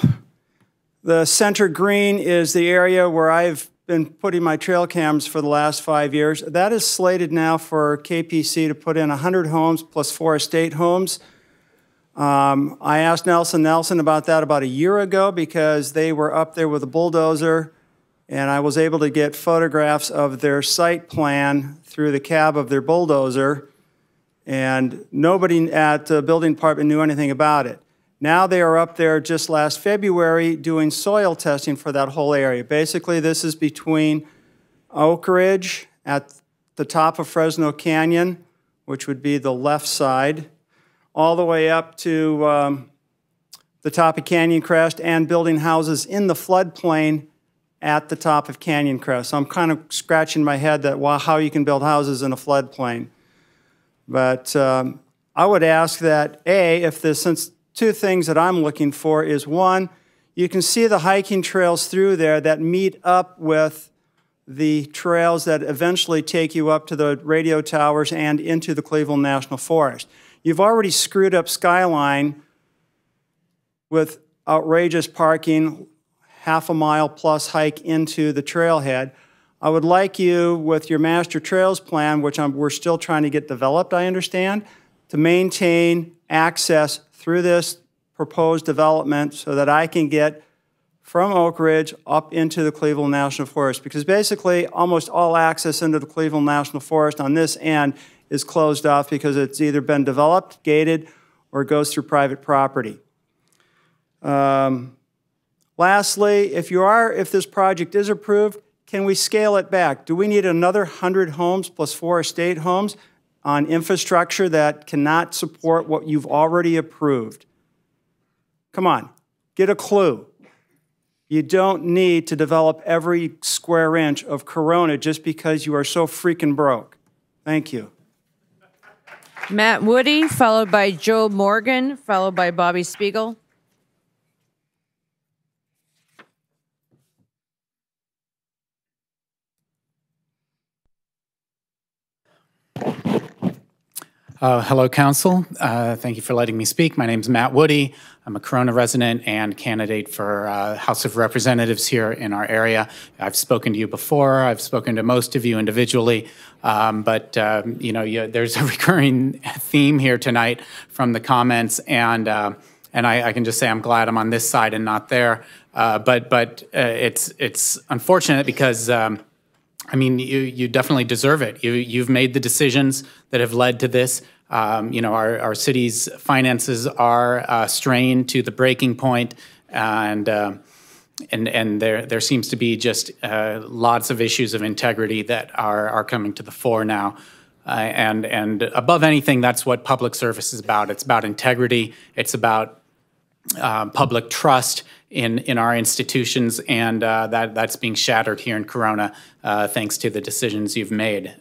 The center green is the area where I've been putting my trail cams for the last 5 years. That is slated now for KPC to put in 100 homes plus 4 estate homes. I asked Nelson about that about a year ago, because they were up there with a bulldozer, and I was able to get photographs of their site plan through the cab of their bulldozer, and nobody at the building department knew anything about it. Now they are up there just last February doing soil testing for that whole area. Basically, this is between Oak Ridge at the top of Fresno Canyon, which would be the left side, all the way up to the top of Canyon Crest, and building houses in the floodplain at the top of Canyon Crest. So I'm kind of scratching my head that, wow, how you can build houses in a floodplain. But I would ask that, A, if this, since two things that I'm looking for is, one, you can see the hiking trails through there that meet up with the trails that eventually take you up to the radio towers and into the Cleveland National Forest. You've already screwed up Skyline with outrageous parking, half a mile plus hike into the trailhead. I would like you, with your master trails plan, which we're still trying to get developed, I understand, to maintain access through this proposed development so that I can get from Oak Ridge up into the Cleveland National Forest, because basically almost all access into the Cleveland National Forest on this end is closed off because it's either been developed, gated, or it goes through private property. Lastly, if this project is approved, can we scale it back? Do we need another 100 homes plus 4 estate homes on infrastructure that cannot support what you've already approved? Come on, get a clue. You don't need to develop every square inch of Corona just because you are so freaking broke. Thank you. Matt Woody, followed by Joe Morgan, followed by Bobby Spiegel. Hello, Council. Thank you for letting me speak. My name is Matt Woody. I'm a Corona resident and candidate for House of Representatives here in our area. I've spoken to you before. I've spoken to most of you individually, but there's a recurring theme here tonight from the comments, and I can just say I'm glad I'm on this side and not there. But it's unfortunate because. You definitely deserve it. You've made the decisions that have led to this. Our city's finances are strained to the breaking point, and there seems to be just lots of issues of integrity that are coming to the fore now. And above anything, that's what public service is about. It's about integrity. It's about public trust in our institutions, and that's being shattered here in Corona thanks to the decisions you've made.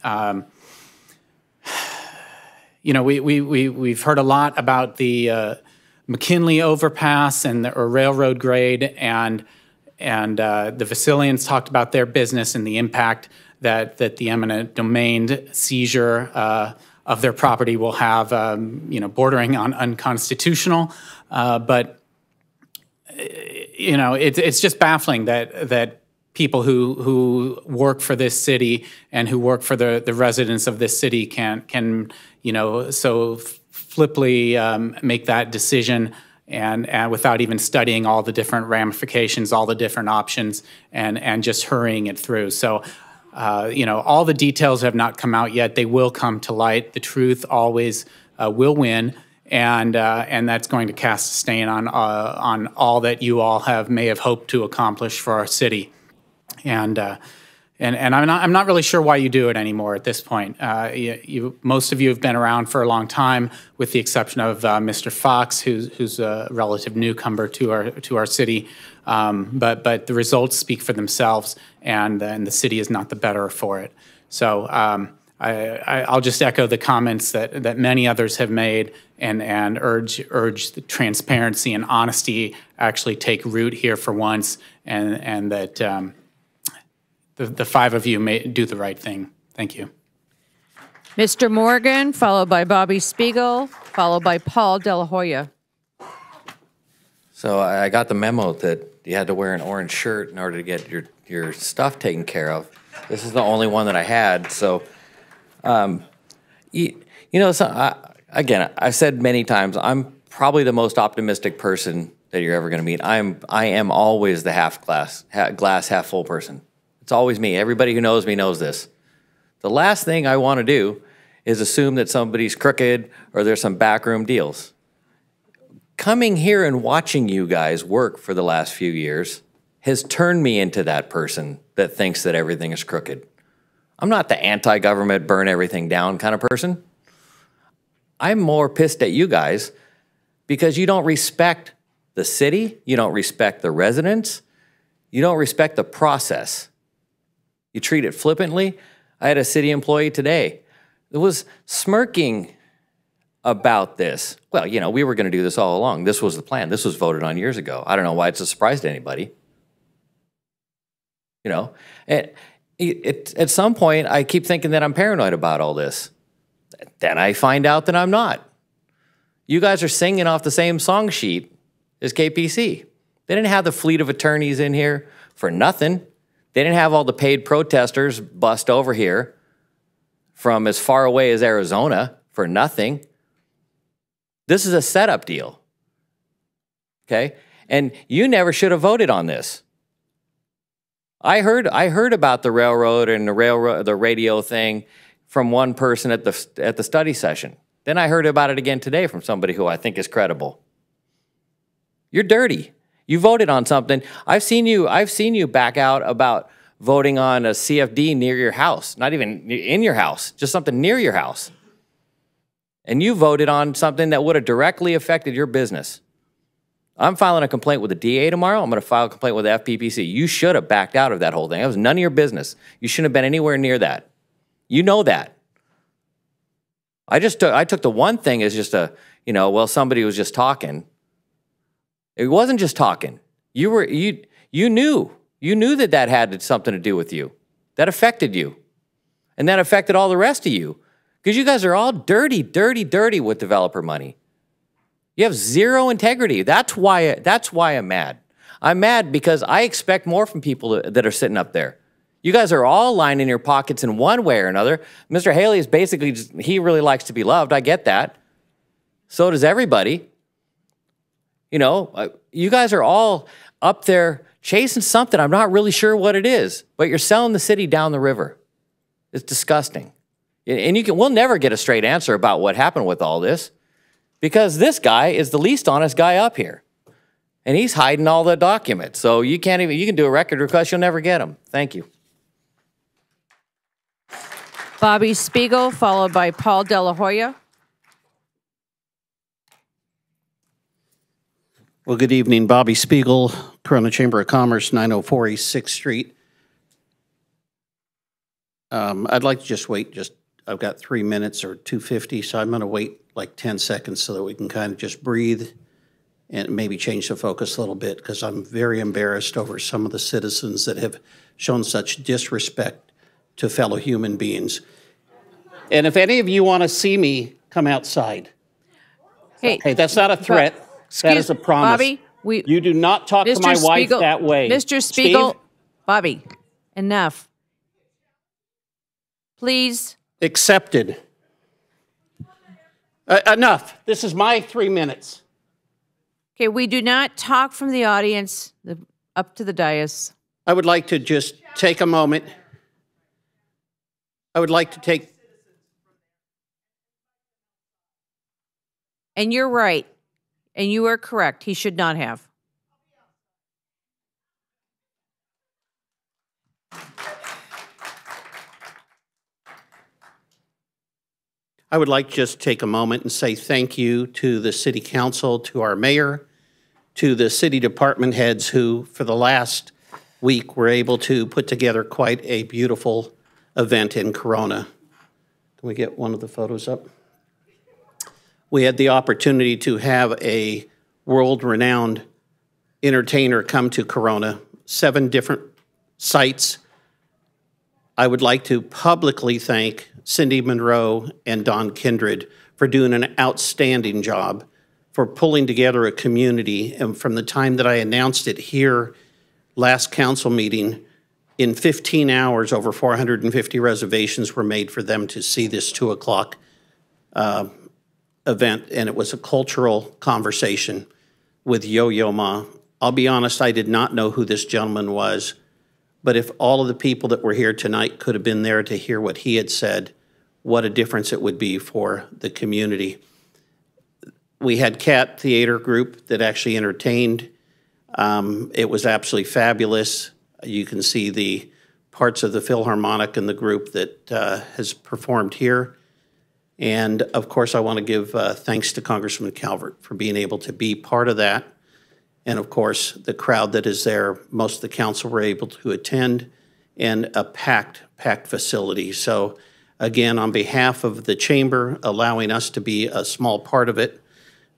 We've heard a lot about the McKinley overpass and the railroad grade, and the Vasilians talked about their business and the impact that the eminent domain seizure of their property will have, bordering on unconstitutional. But it's just baffling that people who work for this city and who work for the residents of this city can so flippantly make that decision and without even studying all the different ramifications, all the different options, and just hurrying it through. So, all the details have not come out yet. They will come to light. The truth always will win. And that's going to cast a stain on all that you all may have hoped to accomplish for our city, and I'm not really sure why you do it anymore at this point. Most of you have been around for a long time, with the exception of Mr. Fox, who's a relative newcomer to our city. But the results speak for themselves, and the city is not the better for it. So. I'll just echo the comments that many others have made and urge the transparency and honesty actually take root here for once, and that the 5 of you may do the right thing. Thank you. Mr. Morgan, followed by Bobby Spiegel, followed by Paul De La Hoya. So I got the memo that you had to wear an orange shirt in order to get your stuff taken care of. This is the only one that I had, so... again, I've said many times, I'm probably the most optimistic person that you're ever going to meet. I am always the glass half full person. It's always me. Everybody who knows me knows this. The last thing I want to do is assume that somebody's crooked or there's some backroom deals. Coming here and watching you guys work for the last few years has turned me into that person that thinks that everything is crooked. I'm not the anti-government, burn everything down kind of person. I'm more pissed at you guys because you don't respect the city, you don't respect the residents, you don't respect the process. You treat it flippantly. I had a city employee today that was smirking about this. Well, we were going to do this all along. This was the plan. This was voted on years ago. I don't know why it's a surprise to anybody. At some point, I keep thinking that I'm paranoid about all this. Then I find out that I'm not. You guys are singing off the same song sheet as KPC. They didn't have the fleet of attorneys in here for nothing. They didn't have all the paid protesters bust over here from as far away as Arizona for nothing. This is a setup deal, okay? And you never should have voted on this. I heard about the railroad and the radio thing from one person at the study session. Then I heard about it again today from somebody who I think is credible. You're dirty. You voted on something. I've seen you back out about voting on a CFD near your house, not even in your house, just something near your house. And you voted on something that would have directly affected your business. I'm filing a complaint with the DA tomorrow. I'm going to file a complaint with the FPPC. You should have backed out of that whole thing. That was none of your business. You shouldn't have been anywhere near that. You know that. I took the one thing as just well, somebody was just talking. It wasn't just talking. You knew that had something to do with you. That affected you. And that affected all the rest of you. Because you guys are all dirty, dirty, dirty with developer money. You have zero integrity. That's why I'm mad. I'm mad because I expect more from people that are sitting up there. You guys are all lining your pockets in one way or another. Mr. Haley is basically he really likes to be loved. I get that. So does everybody. You guys are all up there chasing something. I'm not really sure what it is, but you're selling the city down the river. It's disgusting. And we'll never get a straight answer about what happened with all this. Because this guy is the least honest guy up here. And he's hiding all the documents. So you can do a record request, you'll never get them. Thank you. Bobby Spiegel, followed by Paul De La Hoya. Well, good evening. Bobby Spiegel, Corona Chamber of Commerce, 904 East 6th Street. I'd like to just wait I've got 3 minutes or 2:50, so I'm going to wait like 10 seconds so that we can kind of just breathe and maybe change the focus a little bit, because I'm very embarrassed over some of the citizens that have shown such disrespect to fellow human beings. And if any of you want to see me, come outside. Hey, that's not a threat. That is a promise. Bobby, you do not talk to my wife that way. Mr. Spiegel, Steve? Bobby, enough. Please. Accepted. Enough. This is my 3 minutes. Okay, we do not talk from the audience up to the dais. I would like to just take a moment. I would like to take... And you're right. And you are correct. He should not have. I would like to just take a moment and say thank you to the City Council, to our mayor, to the city department heads who, for the last week, were able to put together quite a beautiful event in Corona. Can we get one of the photos up? We had the opportunity to have a world-renowned entertainer come to Corona, 7 different sites. I would like to publicly thank Cindy Monroe and Don Kindred for doing an outstanding job, for pulling together a community. And from the time that I announced it here last council meeting, in 15 hours, over 450 reservations were made for them to see this 2 o'clock event. And it was a cultural conversation with Yo-Yo Ma. I'll be honest, I did not know who this gentleman was. But if all of the people that were here tonight could have been there to hear what he had said, what a difference it would be for the community. We had Cat Theater Group that actually entertained. It was absolutely fabulous. You can see the parts of the Philharmonic and the group that has performed here. And of course, I want to give thanks to Congressman Calvert for being able to be part of that. And of course, the crowd that is there, most of the council were able to attend, and a packed facility. So again, on behalf of the chamber, allowing us to be a small part of it,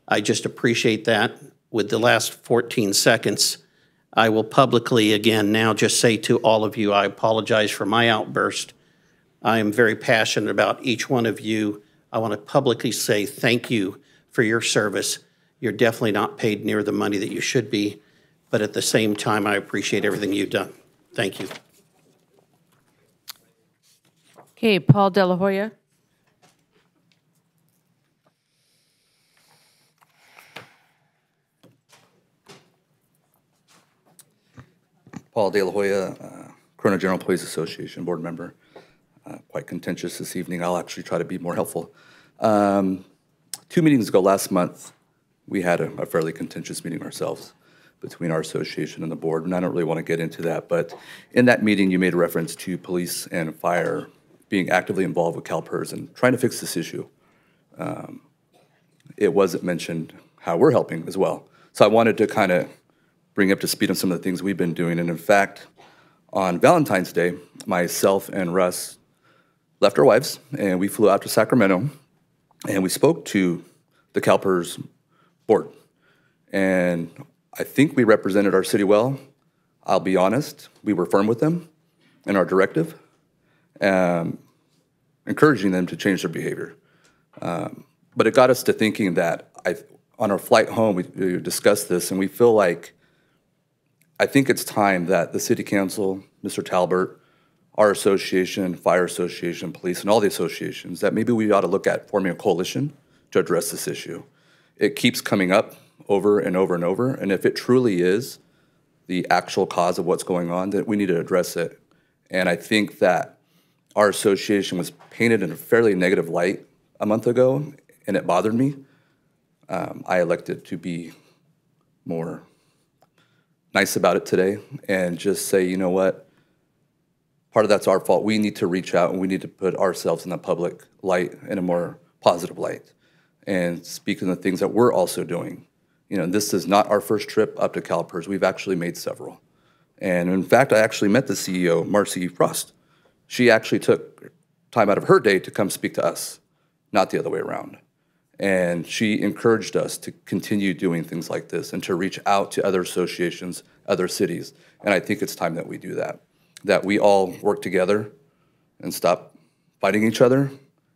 I just appreciate that. With the last 14 seconds, I will publicly again now just say to all of you, I apologize for my outburst. I am very passionate about each one of you. I want to publicly say thank you for your service. You're definitely not paid near the money that you should be, but at the same time, I appreciate everything you've done. Thank you. Okay, Paul De La Hoya. Paul De La Hoya, Corona General Police Association board member. Quite contentious this evening. I'll actually try to be more helpful. 2 meetings ago last month, we had a fairly contentious meeting ourselves between our association and the board, and I don't really want to get into that, but in that meeting, you made a reference to police and fire being actively involved with CalPERS and trying to fix this issue. It wasn't mentioned how we're helping as well. So I wanted to kind of bring up to speed on some of the things we've been doing, and in fact, on Valentine's Day, myself and Russ left our wives, and we flew out to Sacramento, and we spoke to the CalPERS board. And I think we represented our city well. I'll be honest, we were firm with them in our directive, encouraging them to change their behavior. But it got us to thinking that on our flight home, we discussed this, and we feel like I think it's time that the City Council, Mr. Talbert, our association, fire association, police, and all the associations, that maybe we ought to look at forming a coalition to address this issue. It keeps coming up over and over and over, and if it truly is the actual cause of what's going on, then we need to address it. And I think that our association was painted in a fairly negative light a month ago, and it bothered me. I elected to be more nice about it today and just say, you know what, part of that's our fault. We need to reach out and we need to put ourselves in the public light in a more positive light and speak of the things that we're also doing. You know, this is not our first trip up to CalPERS. We've actually made several. And in fact, I actually met the CEO, Marcy Frost. She actually took time out of her day to come speak to us, not the other way around. And she encouraged us to continue doing things like this and to reach out to other associations, other cities. And I think it's time that we do that we all work together and stop fighting each other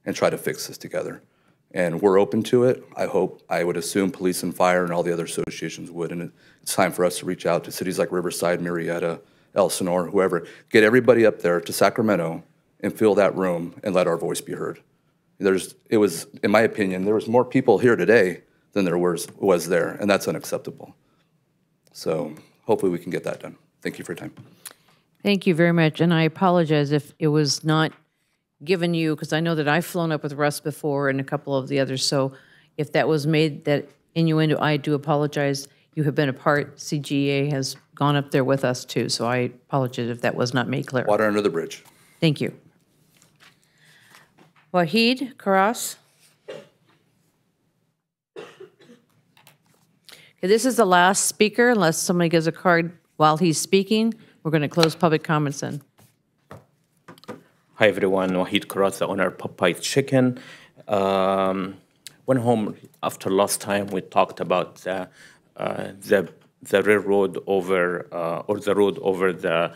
and try to fix this together. And we're open to it. I would assume police and fire and all the other associations would. And it's time for us to reach out to cities like Riverside, Murrieta, Elsinore, whoever. Get everybody up there to Sacramento and fill that room and let our voice be heard. It was, in my opinion, there was more people here today than there was there, and that's unacceptable. So hopefully we can get that done. Thank you for your time. Thank you very much, and I apologize if it was not given you, because I know that I've flown up with Russ before and a couple of the others, so if that was made that innuendo, I do apologize. You have been a part. CGA has gone up there with us too, so I apologize if that was not made clear. Water under the bridge. Thank you. Wahid Karas. Okay, this is the last speaker, unless somebody gives a card while he's speaking. We're going to close public comments then. Hi everyone, Wahid Karas, the owner of Popeye's Chicken. Went home after last time we talked about the railroad over or the road over the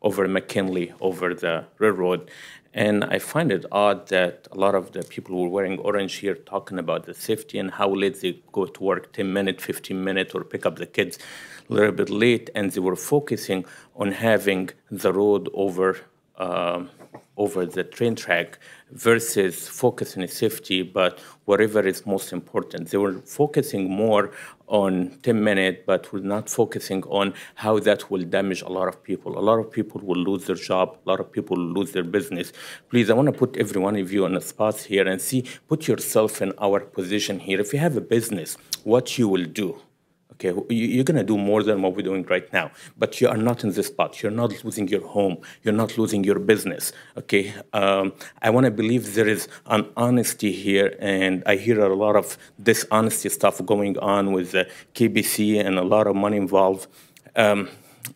over McKinley, over the railroad. And I find it odd that a lot of the people who are wearing orange here talking about the safety and how late they go to work, 10 minutes, 15 minutes, or pick up the kids a little bit late, and they were focusing on having the road over the train track versus focusing on safety, but whatever is most important. They were focusing more on 10 minutes, but were not focusing on how that will damage a lot of people. A lot of people will lose their job. A lot of people will lose their business. Please, I want to put every one of you on the spot here and put yourself in our position here. If you have a business, what you will do. Okay, you're going to do more than what we're doing right now, but you are not in this spot. You're not losing your home. You're not losing your business. Okay, I want to believe there is an honesty here, and I hear a lot of dishonesty stuff going on with the KBC and a lot of money involved. I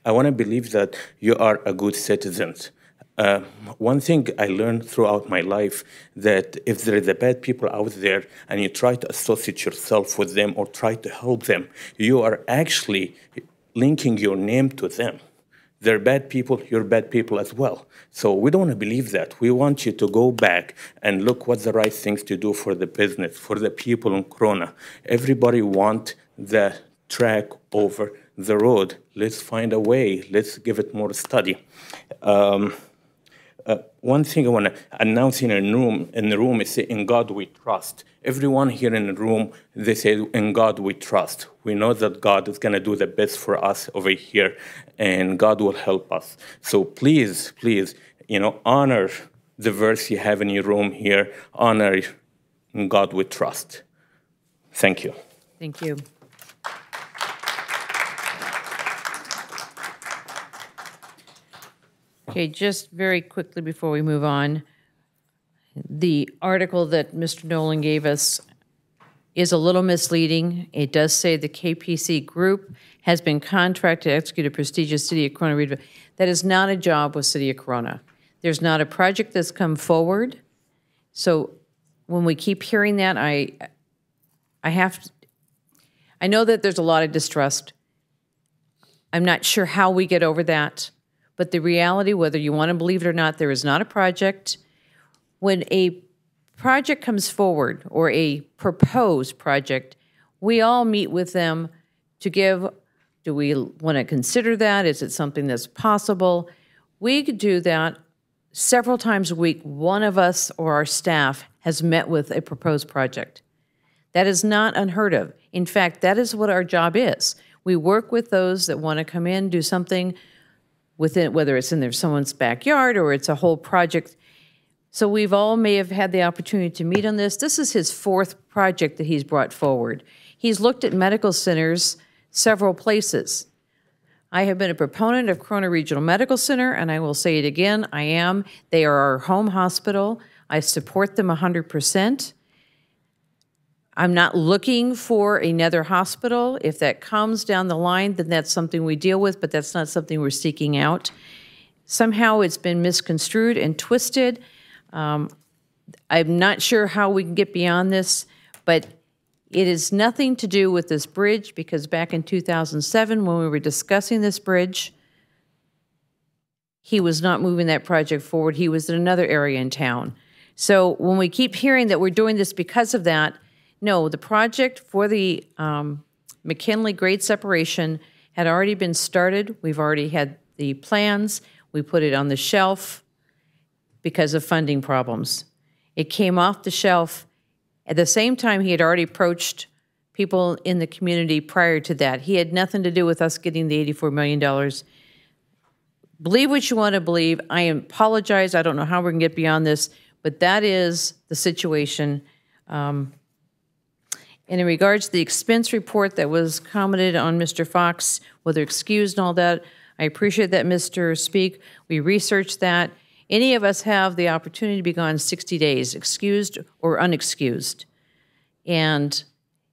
want to believe that you are a good citizen. One thing I learned throughout my life, that if there is a bad people out there and you try to associate yourself with them or try to help them, you are actually linking your name to them. They're bad people, you're bad people as well. So we don't want to believe that. We want you to go back and look what's the right things to do for the business, for the people in Corona. Everybody want the track over the road. Let's find a way. Let's give it more study. one thing I want to announce in the room is in God we trust. Everyone here in the room, they say in God we trust. We know that God is going to do the best for us over here, and God will help us. So please, please, honor the verse you have in your room here. Honor in God we trust. Thank you. Thank you. Okay, just very quickly before we move on, the article that Mr. Nolan gave us is a little misleading. It does say the KPC group has been contracted to execute a prestigious City of Corona redevelopment. That is not a job with City of Corona. There's not a project that's come forward. So when we keep hearing that, I know that there's a lot of distrust. I'm not sure how we get over that. But the reality, whether you want to believe it or not, there is not a project. When a project comes forward or a proposed project, we all meet with them to give, do we want to consider that? Is it something that's possible? We could do that several times a week. One of us or our staff has met with a proposed project. That is not unheard of. In fact, that is what our job is. We work with those that want to come in, do something within, whether it's in someone's backyard or it's a whole project. So we've all may have had the opportunity to meet on this. This is his 4th project that he's brought forward. He's looked at medical centers several places. I have been a proponent of Corona Regional Medical Center, and I will say it again, I am. They are our home hospital. I support them 100%. I'm not looking for another hospital. If that comes down the line, then that's something we deal with, but that's not something we're seeking out. Somehow it's been misconstrued and twisted. I'm not sure how we can get beyond this, but it is nothing to do with this bridge, because back in 2007, when we were discussing this bridge, he was not moving that project forward. He was in another area in town. So when we keep hearing that we're doing this because of that, no, the project for the McKinley grade separation had already been started. We've already had the plans. We put it on the shelf because of funding problems. It came off the shelf. At the same time, he had already approached people in the community prior to that. He had nothing to do with us getting the $84 million. Believe what you want to believe. I apologize. I don't know how we're going to get beyond this, but that is the situation. And in regards to the expense report that was commented on Mr. Fox, whether excused and all that, I appreciate that, Mr. Speak. We researched that. Any of us have the opportunity to be gone 60 days, excused or unexcused. And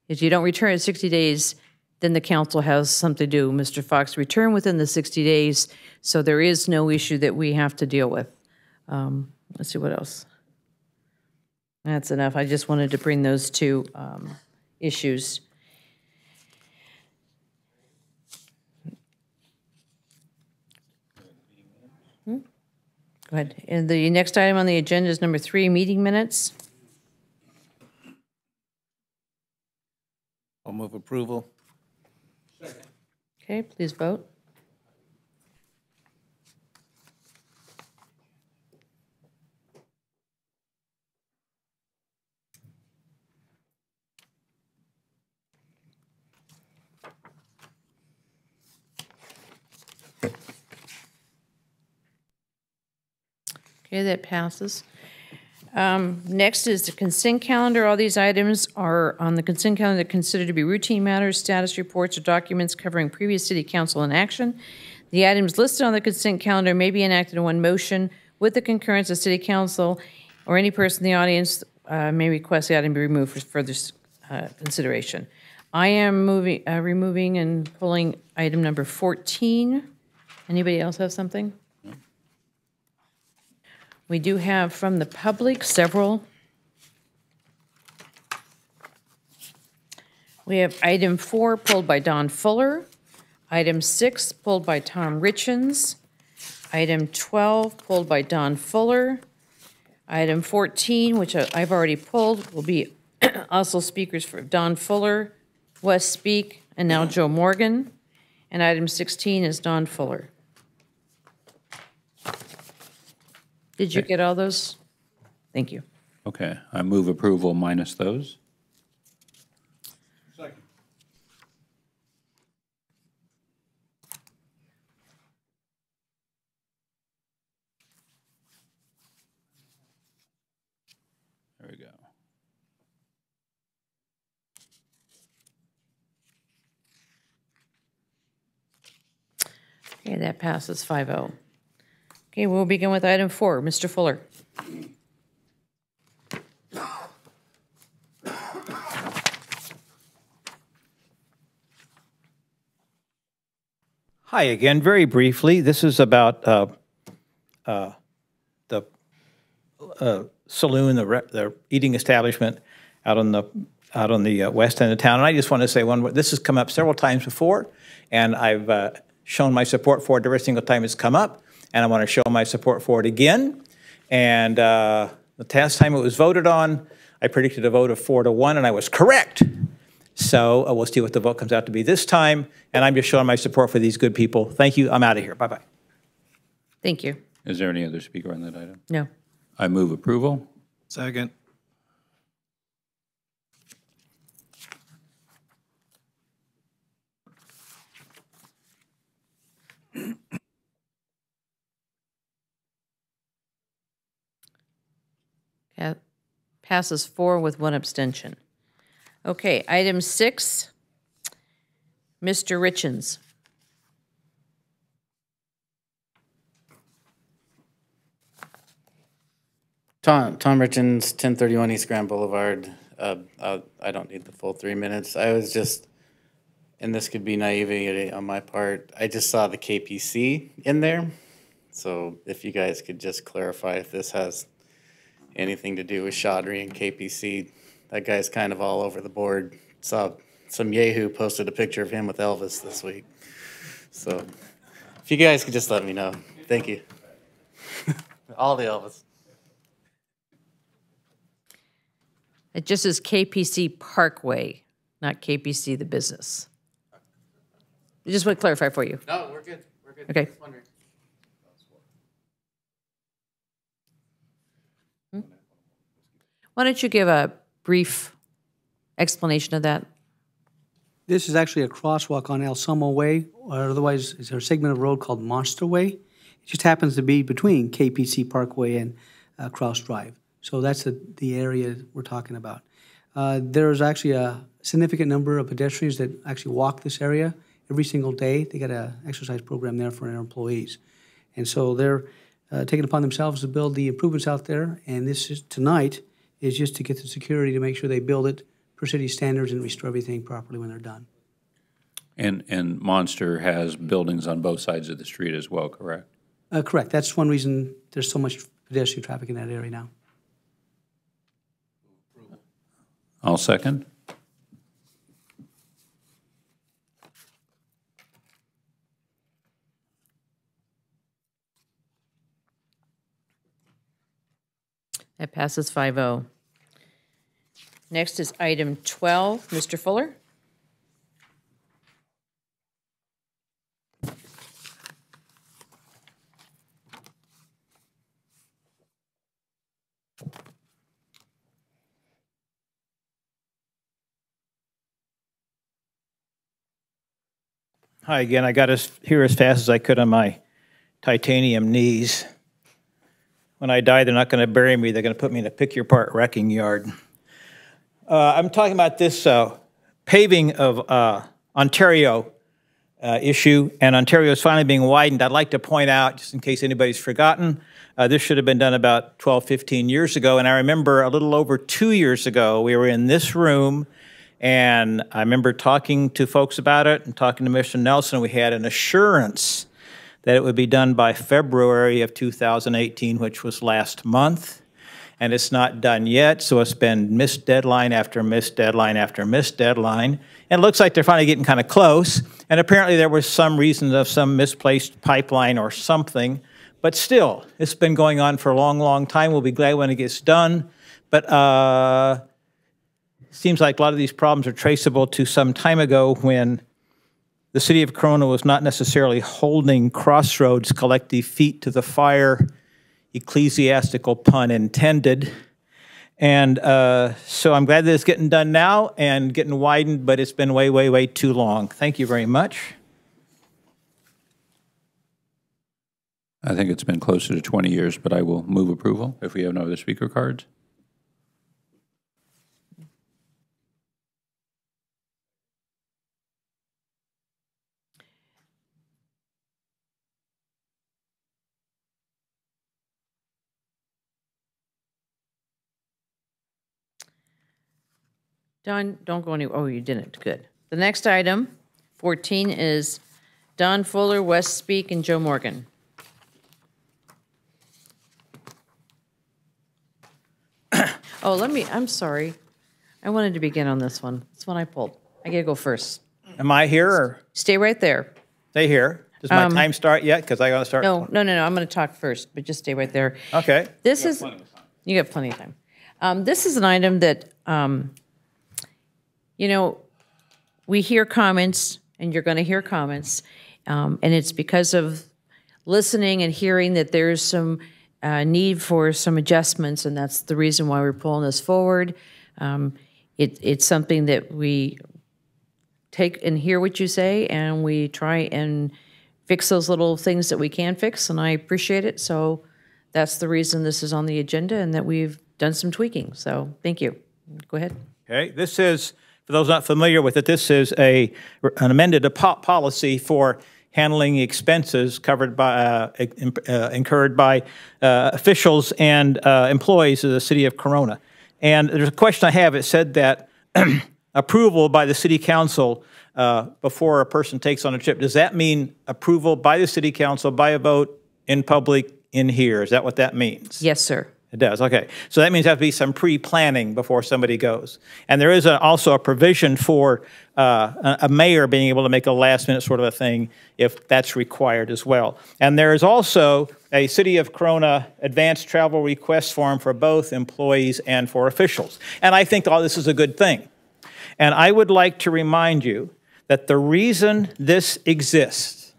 if you don't return in 60 days, then the council has something to do. Mr. Fox returned within the 60 days, so there is no issue that we have to deal with. Let's see what else. That's enough. I just wanted to bring those two issues. Go ahead. And the next item on the agenda is number 3, meeting minutes. I'll move approval. Okay, please vote. Okay, that passes. Next is the consent calendar. All these items are on the consent calendar considered to be routine matters, status reports, or documents covering previous city council inaction. The items listed on the consent calendar may be enacted in one motion with the concurrence of city council, or any person in the audience may request the item be removed for further consideration. I am removing and pulling item number 14. Anybody else have something? We do have from the public several. We have item 4 pulled by Don Fuller, item 6 pulled by Tom Richens, item 12 pulled by Don Fuller, item 14, which I've already pulled, will be also speakers for Don Fuller, Wes Speak, and now Joe Morgan, and item 16 is Don Fuller. Did you get all those? Thank you. Okay, I move approval minus those. Second. There we go. Okay, that passes 5-0. Okay, we'll begin with item 4. Mr. Fuller. Hi again, very briefly. This is about the saloon, the eating establishment out on the west end of town. And I just want to say this has come up several times before, and I've shown my support for it every single time it's come up, and I want to show my support for it again. And the last time it was voted on, I predicted a vote of 4-1, and I was correct. So we'll see what the vote comes out to be this time, and I'm just showing my support for these good people. Thank you. I'm out of here. Bye-bye. Thank you. Is there any other speaker on that item? No. I move approval. Second. Passes 4 with 1 abstention. Okay, item 6, Mr. Richens. Tom Richens, 1031 East Grand Boulevard. I don't need the full 3 minutes. I was just, and this could be naivety on my part, I just saw the KPC in there. So if you guys could just clarify if this has anything to do with Chaudhry and KPC. That guy's kind of all over the board. Saw some Yahoo posted a picture of him with Elvis this week. So if you guys could just let me know. Thank you. All the Elvis. It just says KPC Parkway, not KPC the business. I just want to clarify for you. No, we're good. We're good. Okay. Just wondering. Why don't you give a brief explanation of that? This is actually a crosswalk on El Somo Way, or otherwise it's a segment of road called Monster Way. It just happens to be between KPC Parkway and Cross Drive. So that's the area we're talking about. There's actually a significant number of pedestrians that actually walk this area every single day. They got an exercise program there for their employees. And so they're taking upon themselves to build the improvements out there, and this is tonight is just to get the security to make sure they build it per city standards and restore everything properly when they're done. And Monster has buildings on both sides of the street as well, correct? Correct. That's one reason there's so much pedestrian traffic in that area now. I'll second. That passes 5-0. Next is item 12. Mr. Fuller? Hi again. I got here as fast as I could on my titanium knees. When I die, they're not going to bury me. They're going to put me in a pick-your-part wrecking yard. I'm talking about this paving of Ontario issue, and Ontario is finally being widened. I'd like to point out, just in case anybody's forgotten, this should have been done about 12, 15 years ago, and I remember a little over 2 years ago, we were in this room, and I remember talking to folks about it and talking to Mr. Nelson. We had an assurance that it would be done by February of 2018, which was last month, and it's not done yet, so it's been missed deadline after missed deadline after missed deadline, and it looks like they're finally getting kind of close, and apparently there was some reason of some misplaced pipeline or something, but still, it's been going on for a long, long time. We'll be glad when it gets done, but it seems like a lot of these problems are traceable to some time ago when the city of Corona was not necessarily holding Crossroads collective feet to the fire ecclesiastical pun intended. And so I'm glad that it's getting done now and getting widened, but it's been way, way, way too long. Thank you very much. I think it's been closer to 20 years, but I will move approval if we have no other speaker cards. Don, don't go anywhere. Oh, you didn't. Good. The next item, 14, is Don Fuller, West Speak, and Joe Morgan. Oh, I'm sorry. I wanted to begin on this one. This one I pulled. I gotta go first. Am I here or? Stay right there. Stay here. Does my time start yet? Because I gotta start. No. I'm gonna talk first, but just stay right there. Okay. This is, you got plenty of time. This is an item that, you know, we hear comments, and you're gonna hear comments, and it's because of listening and hearing that there's some need for some adjustments, and that's the reason why we're pulling this forward. It's something that we take and hear what you say, and we try and fix those little things that we can fix, and I appreciate it. So that's the reason this is on the agenda and that we've done some tweaking. So thank you. Go ahead. Okay. This is, for those not familiar with it, this is an amended policy for handling expenses covered by, incurred by officials and employees of the city of Corona. And there's a question I have. It said that approval by the city council before a person takes on a trip. Does that mean approval by the city council by a vote in public in here? Is that what that means? Yes, sir. It does, okay. So that means there has to be some pre-planning before somebody goes. And there is also a provision for a mayor being able to make a last-minute sort of a thing if that's required as well. And there is also a City of Corona advanced travel request form for both employees and for officials. And I think all this is a good thing. And I would like to remind you that the reason this exists,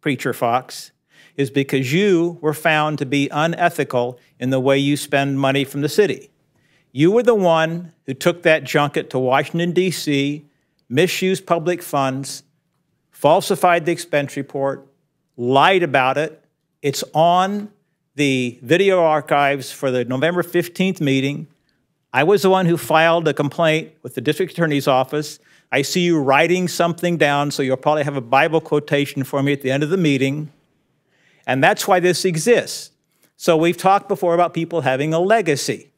Preacher Fox, is because you were found to be unethical in the way you spend money from the city. You were the one who took that junket to Washington, D.C., misused public funds, falsified the expense report, lied about it. It's on the video archives for the November 15th meeting. I was the one who filed a complaint with the district attorney's office. I see you writing something down, so you'll probably have a Bible quotation for me at the end of the meeting. And that's why this exists. So we've talked before about people having a legacy.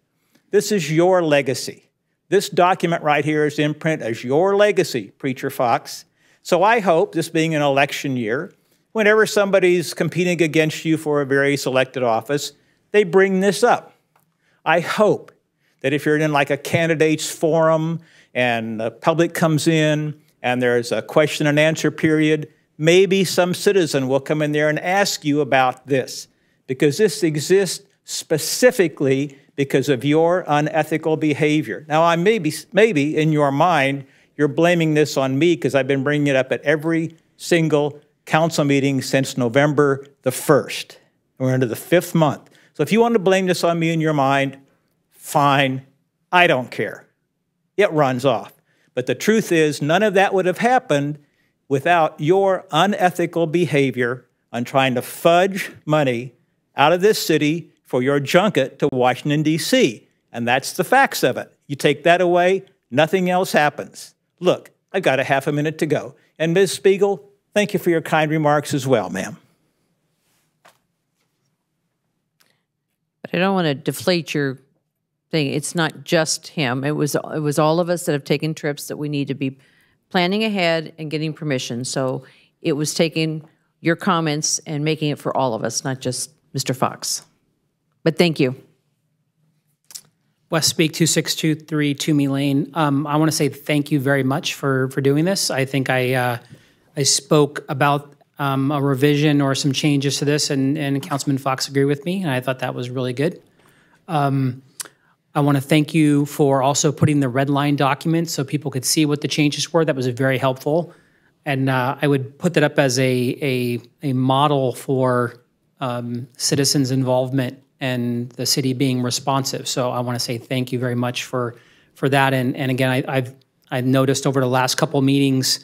This is your legacy. This document right here is in print as your legacy, Preacher Fox. So I hope, this being an election year, whenever somebody's competing against you for a very selected office, they bring this up. I hope that if you're in like a candidates forum and the public comes in and there's a question and answer period, maybe some citizen will come in there and ask you about this, because this exists specifically because of your unethical behavior. Now, I maybe in your mind, you're blaming this on me because I've been bringing it up at every single council meeting since November the 1st. We're into the 5th month. So if you want to blame this on me in your mind, fine. I don't care. It runs off. But the truth is, none of that would have happened without your unethical behavior on trying to fudge money out of this city for your junket to Washington, D.C. And that's the facts of it. You take that away, nothing else happens. Look, I've got a half a minute to go. And Ms. Spiegel, thank you for your kind remarks as well, ma'am. But I don't want to deflate your thing. It's not just him. It was all of us that have taken trips that we need to be planning ahead and getting permission. So it was taking your comments and making it for all of us, not just Mr. Fox. But thank you. West Speak 2623 Toomey Lane. I want to say thank you very much for doing this. I think I spoke about a revision or some changes to this, and Councilman Fox agreed with me, and I thought that was really good. I want to thank you for also putting the red line document so people could see what the changes were. That was very helpful. And I would put that up as a model for citizens' involvement and the city being responsive. So I want to say thank you very much for that. And again, I've noticed over the last couple meetings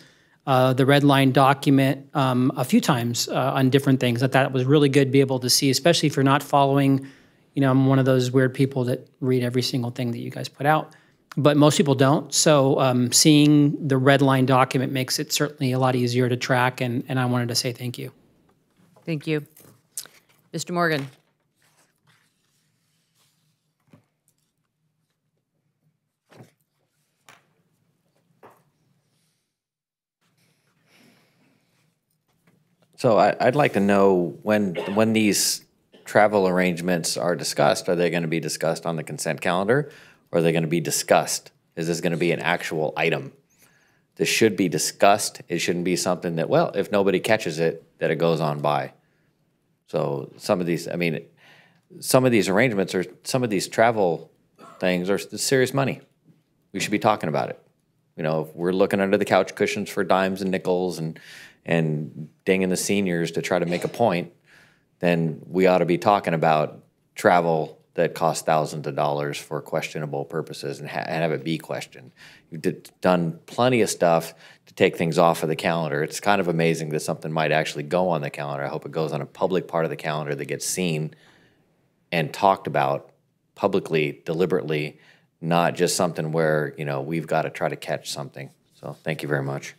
the red line document a few times on different things. I thought it was really good to be able to see, especially if you're not following. You know, I'm one of those weird people that read every single thing that you guys put out, but most people don't. So seeing the red line document makes it certainly a lot easier to track, and I wanted to say thank you. Thank you. Mr. Morgan. So I'd like to know when these travel arrangements are discussed, are they going to be discussed on the consent calendar, or are they going to be discussed? Is this going to be an actual item? This should be discussed. It shouldn't be something that, well, if nobody catches it, that it goes on by. So some of these, I mean, some of these arrangements or some of these travel things are serious money. We should be talking about it. You know, if we're looking under the couch cushions for dimes and nickels and dinging the seniors to try to make a point, then we ought to be talking about travel that costs thousands of dollars for questionable purposes and have it be questioned. You've done plenty of stuff to take things off of the calendar. It's kind of amazing that something might actually go on the calendar. I hope it goes on a public part of the calendar that gets seen and talked about publicly, deliberately, not just something where, you know, we've got to try to catch something. So thank you very much.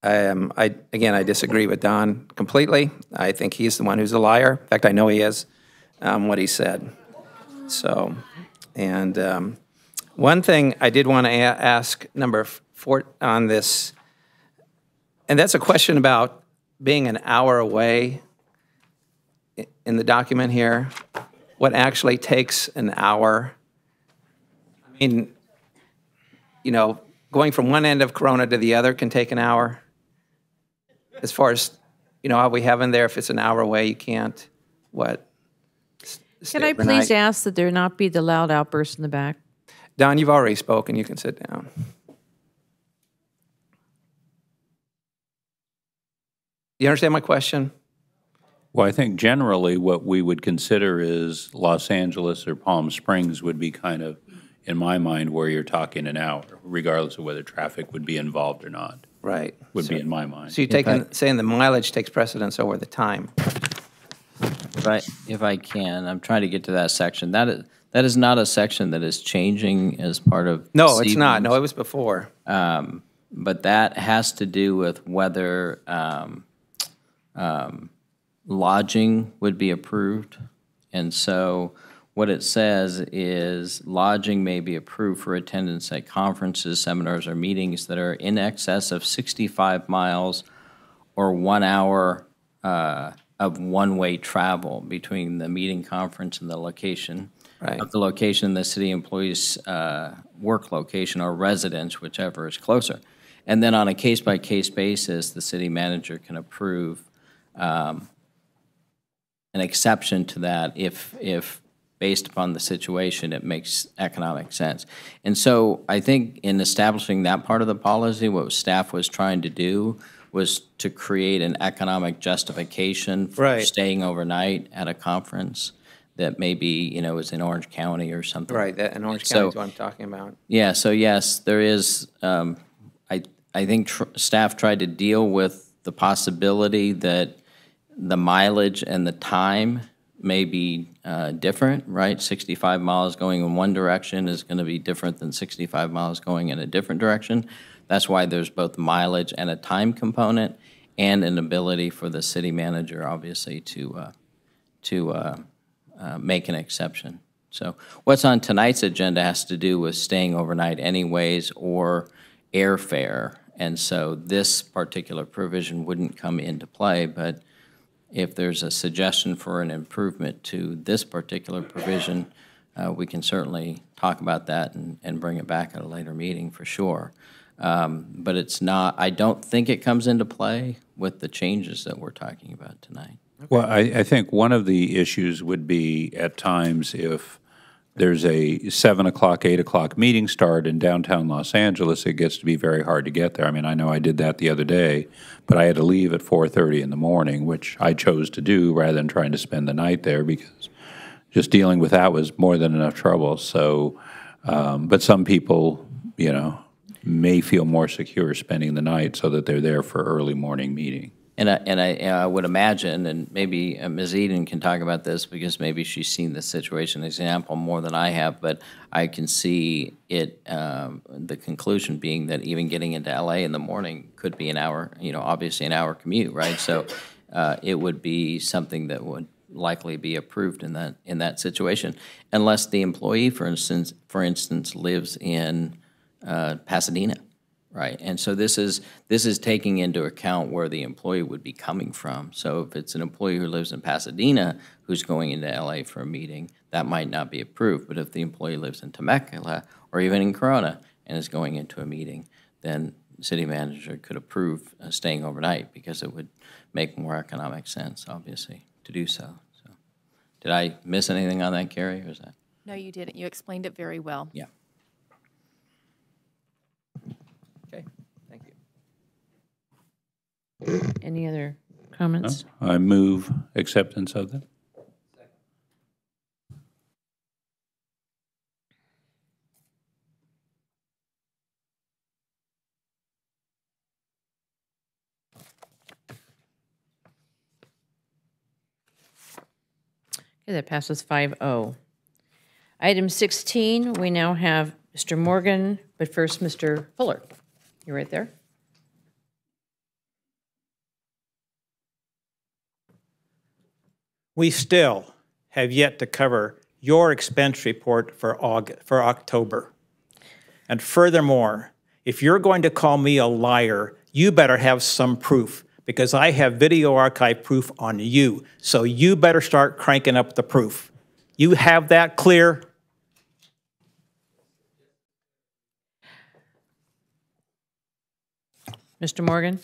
I disagree with Don completely. I think he's the one who's a liar. In fact, I know he is, what he said. So, and one thing I did want to ask number 4 on this, and that's a question about being an hour away in the document here. What actually takes an hour? I mean, you know, going from one end of Corona to the other can take an hour. As far as, you know, how we have in there, if it's an hour away, you can't, what? Can I please ask that there not be the loud outbursts in the back? Don, you've already spoken. You can sit down. You understand my question? Well, I think generally what we would consider is Los Angeles or Palm Springs would be kind of, in my mind, where you're talking an hour, regardless of whether traffic would be involved or not. Right. Would be in my mind. So you're saying the mileage takes precedence over the time. If I can, I'm trying to get to that section. That is not a section that is changing as part of. No, it's not. No, it was before. But that has to do with whether lodging would be approved. And so what it says is lodging may be approved for attendance at conferences, seminars, or meetings that are in excess of 65 miles or 1 hour of one-way travel between the meeting, conference, and the location. Right. Of the location, the city employee's work location or residence, whichever is closer. And then on a case-by-case basis, the city manager can approve an exception to that if based upon the situation, it makes economic sense. And so I think in establishing that part of the policy, what staff was trying to do was to create an economic justification for staying overnight at a conference that maybe, you know, is in Orange County or something. Right, that in Orange County is what I'm talking about. Yeah, so yes, there is, I think staff tried to deal with the possibility that the mileage and the time may be different, right? 65 miles going in one direction is going to be different than 65 miles going in a different direction. That's why there's both mileage and a time component and an ability for the city manager, obviously, to make an exception. So what's on tonight's agenda has to do with staying overnight anyways or airfare. And so this particular provision wouldn't come into play, but if there's a suggestion for an improvement to this particular provision, we can certainly talk about that and bring it back at a later meeting for sure. But it's not, I don't think it comes into play with the changes that we're talking about tonight. Well, I think one of the issues would be at times if there's a 7 o'clock, 8 o'clock meeting start in downtown Los Angeles, it gets to be very hard to get there. I mean, I know I did that the other day, but I had to leave at 4:30 in the morning, which I chose to do rather than trying to spend the night there because just dealing with that was more than enough trouble. So, but some people, you know, may feel more secure spending the night so that they're there for early morning meeting. And I would imagine, and maybe Ms. Eden can talk about this because maybe she's seen this situation example more than I have, but I can see it, the conclusion being that even getting into LA in the morning could be an hour, you know, obviously an hour commute, right? So it would be something that would likely be approved in that situation, unless the employee, for instance, lives in Pasadena. Right, and so this is taking into account where the employee would be coming from. So if it's an employee who lives in Pasadena who's going into LA for a meeting, that might not be approved. But if the employee lives in Temecula or even in Corona and is going into a meeting, then the city manager could approve staying overnight because it would make more economic sense, obviously, to do so. So, did I miss anything on that, Carrie, or is that? No, you didn't. You explained it very well. Yeah. Any other comments? No? I move acceptance of them. Okay, that passes 5-0. Item 16, we now have Mr. Morgan, but first Mr. Fuller. You're right there. We still have yet to cover your expense report for October. And furthermore, if you're going to call me a liar, you better have some proof, because I have video archive proof on you. So you better start cranking up the proof. You have that clear? Mr. Morgan?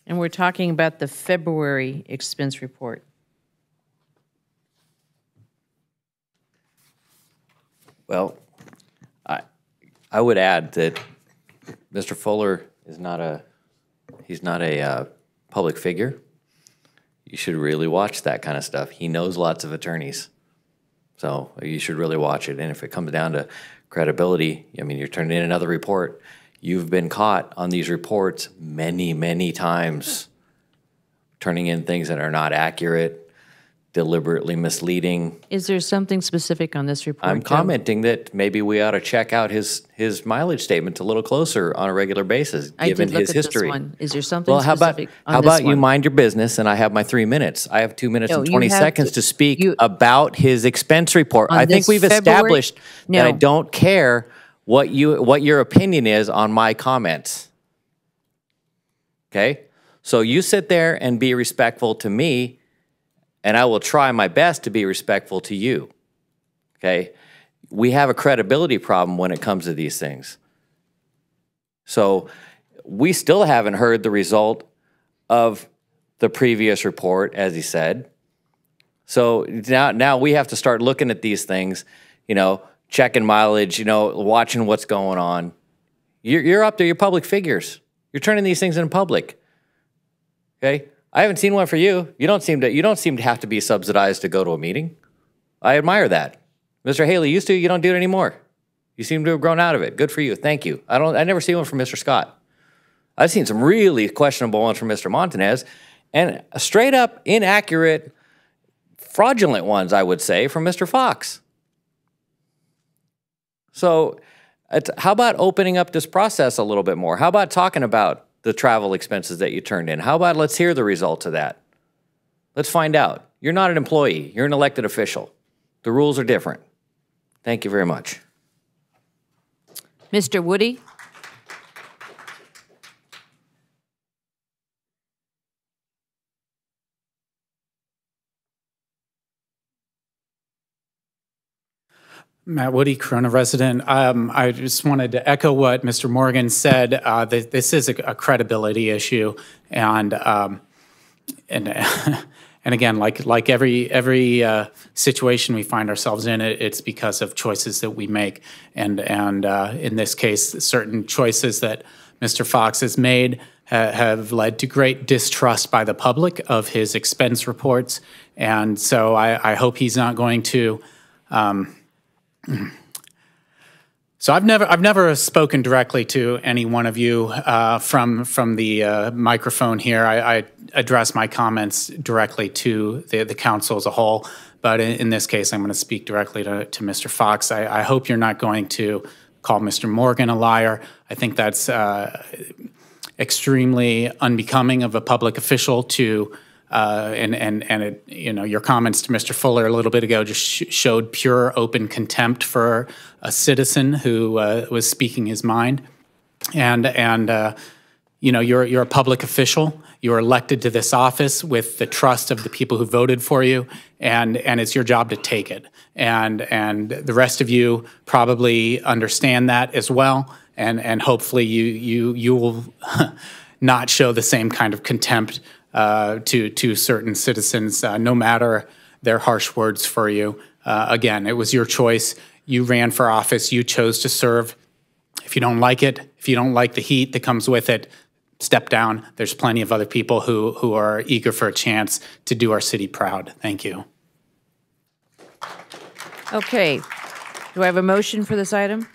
And we're talking about the February expense report. Well, I would add that Mr. Fuller is not a public figure. You should really watch that kind of stuff. He knows lots of attorneys, so you should really watch it. And if it comes down to credibility, I mean, you're turning in another report. You've been caught on these reports many, many times, turning in things that are not accurate, deliberately misleading. Is there something specific on this report, I'm Joe? commenting that maybe we ought to check out his mileage statement a little closer on a regular basis, I given did look his at this history. one. Is there something Well, how specific on how this about you one? mind your business and I have my 3 minutes? I have 2 minutes No, and you 20 have seconds to- to speak about his expense report. On I think this we've February- established that I No. don't care what your opinion is on my comments. Okay? So you sit there and be respectful to me, and I will try my best to be respectful to you. Okay? We have a credibility problem when it comes to these things. So we still haven't heard the result of the previous report, as he said. So now we have to start looking at these things, you know, checking mileage, you know, watching what's going on. You're up there, you're public figures. You're turning these things into public. Okay? I haven't seen one for you. You don't seem to have to be subsidized to go to a meeting. I admire that. Mr. Haley used to, you don't do it anymore. You seem to have grown out of it. Good for you. Thank you. I never see one from Mr. Scott. I've seen some really questionable ones from Mr. Montanez, and straight up inaccurate, fraudulent ones, I would say, from Mr. Fox. So how about opening up this process a little bit more? How about talking about the travel expenses that you turned in? How about let's hear the results of that? Let's find out. You're not an employee. You're an elected official. The rules are different. Thank you very much. Mr. Woody? Matt Woody, Corona resident. I just wanted to echo what Mr. Morgan said. This is a credibility issue, and again, like every situation we find ourselves in, it's because of choices that we make, and in this case, certain choices that Mr. Fox has made have led to great distrust by the public of his expense reports, and so I hope he's not going to. So I've never spoken directly to any one of you from the microphone here. I address my comments directly to the council as a whole, but in this case, I'm going to speak directly to Mr. Fox. I hope you're not going to call Mr. Morgan a liar. I think that's extremely unbecoming of a public official to. Your comments to Mr. Fuller a little bit ago just showed pure open contempt for a citizen who was speaking his mind. You're a public official. You're elected to this office with the trust of the people who voted for you, and it's your job to take it. And the rest of you probably understand that as well. And hopefully you will not show the same kind of contempt to certain citizens, no matter their harsh words for you. Again, it was your choice. You ran for office. You chose to serve. If you don't like it, if you don't like the heat that comes with it, step down. There's plenty of other people who are eager for a chance to do our city proud. Thank you. Okay. Do I have a motion for this item?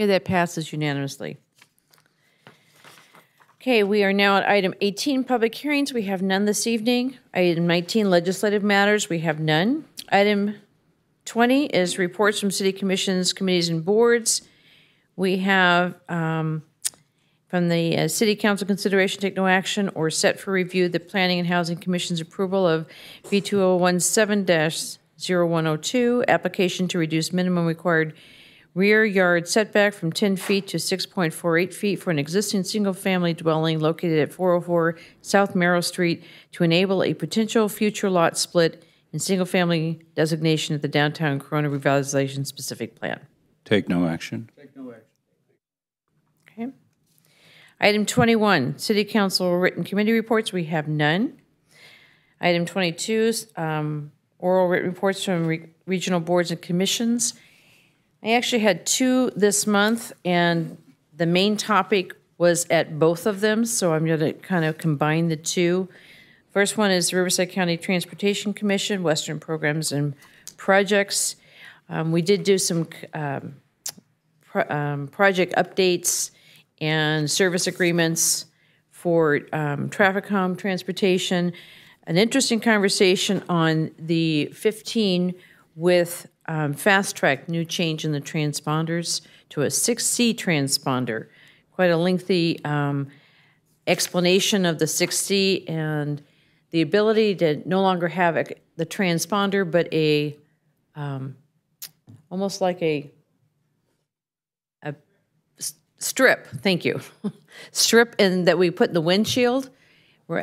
Okay, that passes unanimously. Okay, we are now at item 18, public hearings. We have none this evening. Item 19, legislative matters. We have none. Item 20 is reports from city commissions, committees, and boards. We have from the City Council consideration, take no action, or set for review the Planning and Housing Commission's approval of B2017-0102, application to reduce minimum required rear yard setback from 10 feet to 6.48 feet for an existing single-family dwelling located at 404 South Merrill Street to enable a potential future lot split and single-family designation at the downtown Corona Revitalization Specific Plan. Take no action. Take no action. Okay. Item 21, City Council written committee reports. We have none. Item 22, oral written reports from regional boards and commissions. I actually had two this month, and the main topic was at both of them, so I'm going to kind of combine the two. First one is the Riverside County Transportation Commission, Western Programs and Projects. We did do some project updates and service agreements for traffic home transportation. An interesting conversation on the 15 with Fast Track, new change in the transponders to a 6C transponder. Quite a lengthy explanation of the 6C and the ability to no longer have the transponder, but a almost like a strip. Thank you, strip, and that we put in the windshield,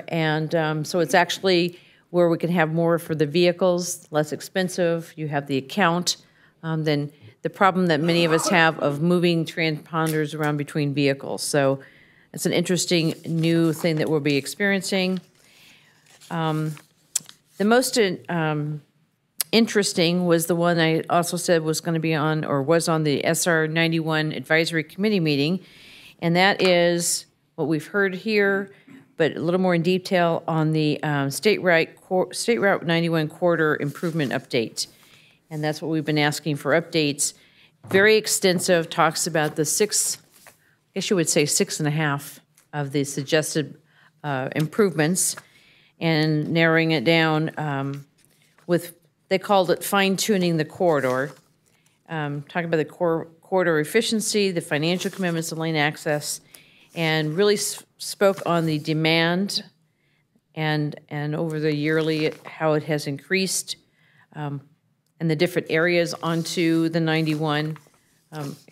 and so it's actually where we can have more for the vehicles, less expensive. You have the account. Then the problem that many of us have of moving transponders around between vehicles. So it's an interesting new thing that we'll be experiencing. The most interesting was the one I also said was going to be on, or was on the SR 91 Advisory Committee meeting, and that is what we've heard here, but a little more in detail on the State Route 91 corridor improvement update. And that's what we've been asking for updates. Very extensive, talks about the I guess you would say 6.5 of the suggested improvements, and narrowing it down with, they called it fine-tuning the corridor. talking about the corridor efficiency, the financial commitments to lane access, and really spoke on the demand and over the yearly, how it has increased, and the different areas onto the 91.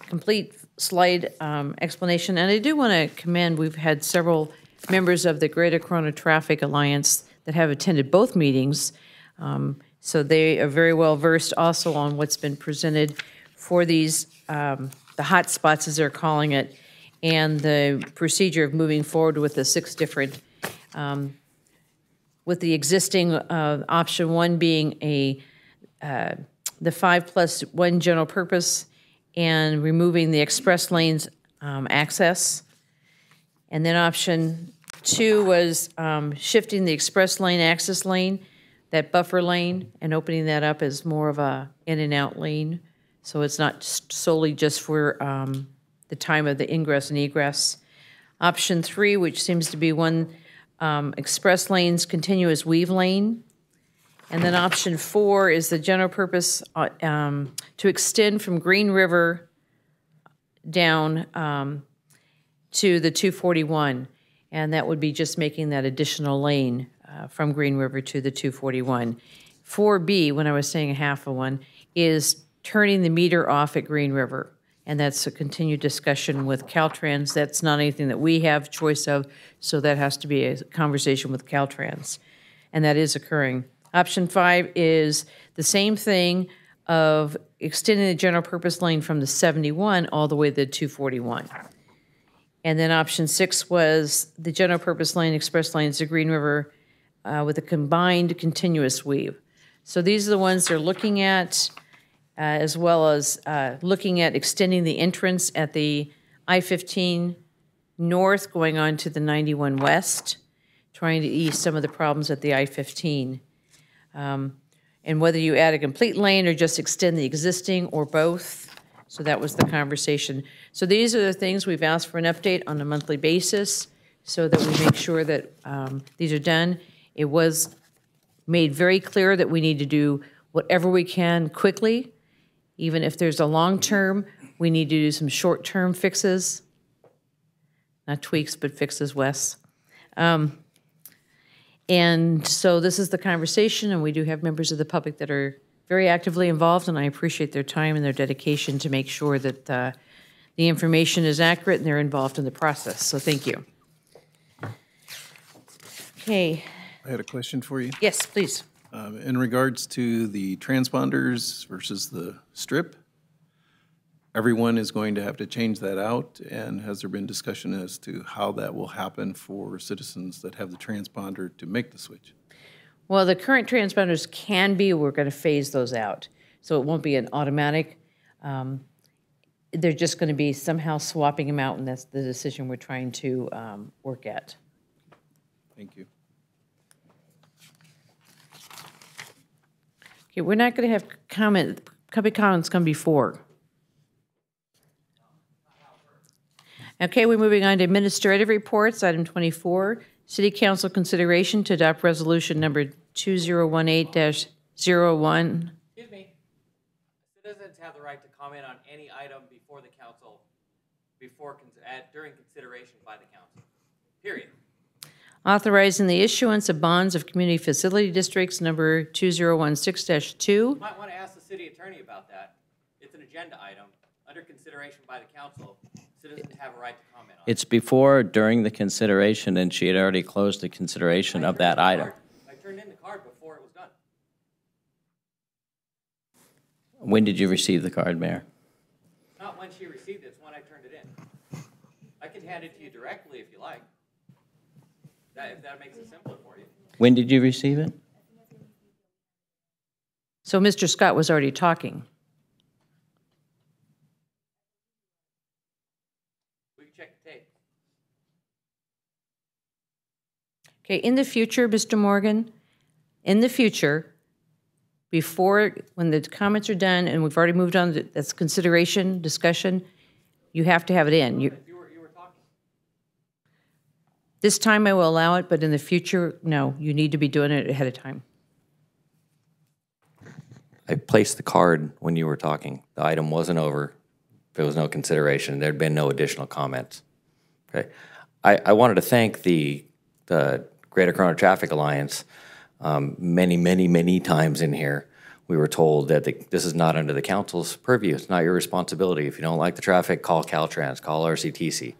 Complete slide explanation. And I do want to commend, we've had several members of the Greater Corona Traffic Alliance that have attended both meetings. So they are very well versed also on what's been presented for these, the hot spots as they're calling it, and the procedure of moving forward with the 6 different, with the existing option 1 being the 5+1 general purpose, and removing the express lanes access. And then option 2 was shifting the express lane access lane, that buffer lane, and opening that up as more of a in and out lane. So it's not solely just for the time of the ingress and egress. Option 3, which seems to be one express lanes continuous weave lane. And then option 4 is the general purpose to extend from Green River down to the 241. And that would be just making that additional lane from Green River to the 241. 4B, when I was saying a half of one, is turning the meter off at Green River. And that's a continued discussion with Caltrans. That's not anything that we have choice of, so that has to be a conversation with Caltrans. And that is occurring. Option 5 is the same thing of extending the general purpose lane from the 71 all the way to the 241. And then option 6 was the general purpose lane, express lanes to Green River with a combined continuous weave. So these are the ones they're looking at, as well as looking at extending the entrance at the I-15 north going on to the 91 west, trying to ease some of the problems at the I-15. And whether you add a complete lane or just extend the existing or both. So that was the conversation. So these are the things we've asked for an update on a monthly basis so that we make sure that these are done. It was made very clear that we need to do whatever we can quickly. Even if there's a long term, we need to do some short-term fixes. Not tweaks, but fixes, Wes. And so this is the conversation, and we do have members of the public that are very actively involved, and I appreciate their time and their dedication to make sure that the information is accurate and they're involved in the process. So thank you. Okay. I had a question for you. Yes, please. In regards to the transponders versus the strip, everyone is going to have to change that out, and has there been discussion as to how that will happen for citizens that have the transponder to make the switch? Well, the current transponders can be, we're going to phase those out. So it won't be an automatic. They're just going to be somehow swapping them out, and that's the decision we're trying to work at. Thank you. Okay, we're not going to have public comments come before. Okay, we're moving on to administrative reports. Item 24, City Council consideration to adopt resolution number 2018-01. Excuse me. Citizens have the right to comment on any item before the council, during consideration by the council. Period. Authorizing the issuance of bonds of community facility districts number 2016-2. You might want to ask the city attorney about that. It's an agenda item under consideration by the council. Citizens have a right to comment on it. It's before or during the consideration, and she had already closed the consideration of that item. I turned in the card before it was done. When did you receive the card, Mayor? Not when she received it, it's when I turned it in. I can hand it to you directly if you like. If that makes it simpler for you. When did you receive it? So Mr. Scott was already talking. We can check the tape. Okay, in the future, Mr. Morgan, in the future, when the comments are done and we've already moved on, that's consideration, discussion, you have to have it in. This time I will allow it, but in the future, no, you need to be doing it ahead of time. I placed the card when you were talking. The item wasn't over. There was no consideration. There'd been no additional comments. Okay. I wanted to thank the Greater Corona Traffic Alliance. Many times in here, we were told that this is not under the council's purview. It's not your responsibility. If you don't like the traffic, call Caltrans, call RCTC.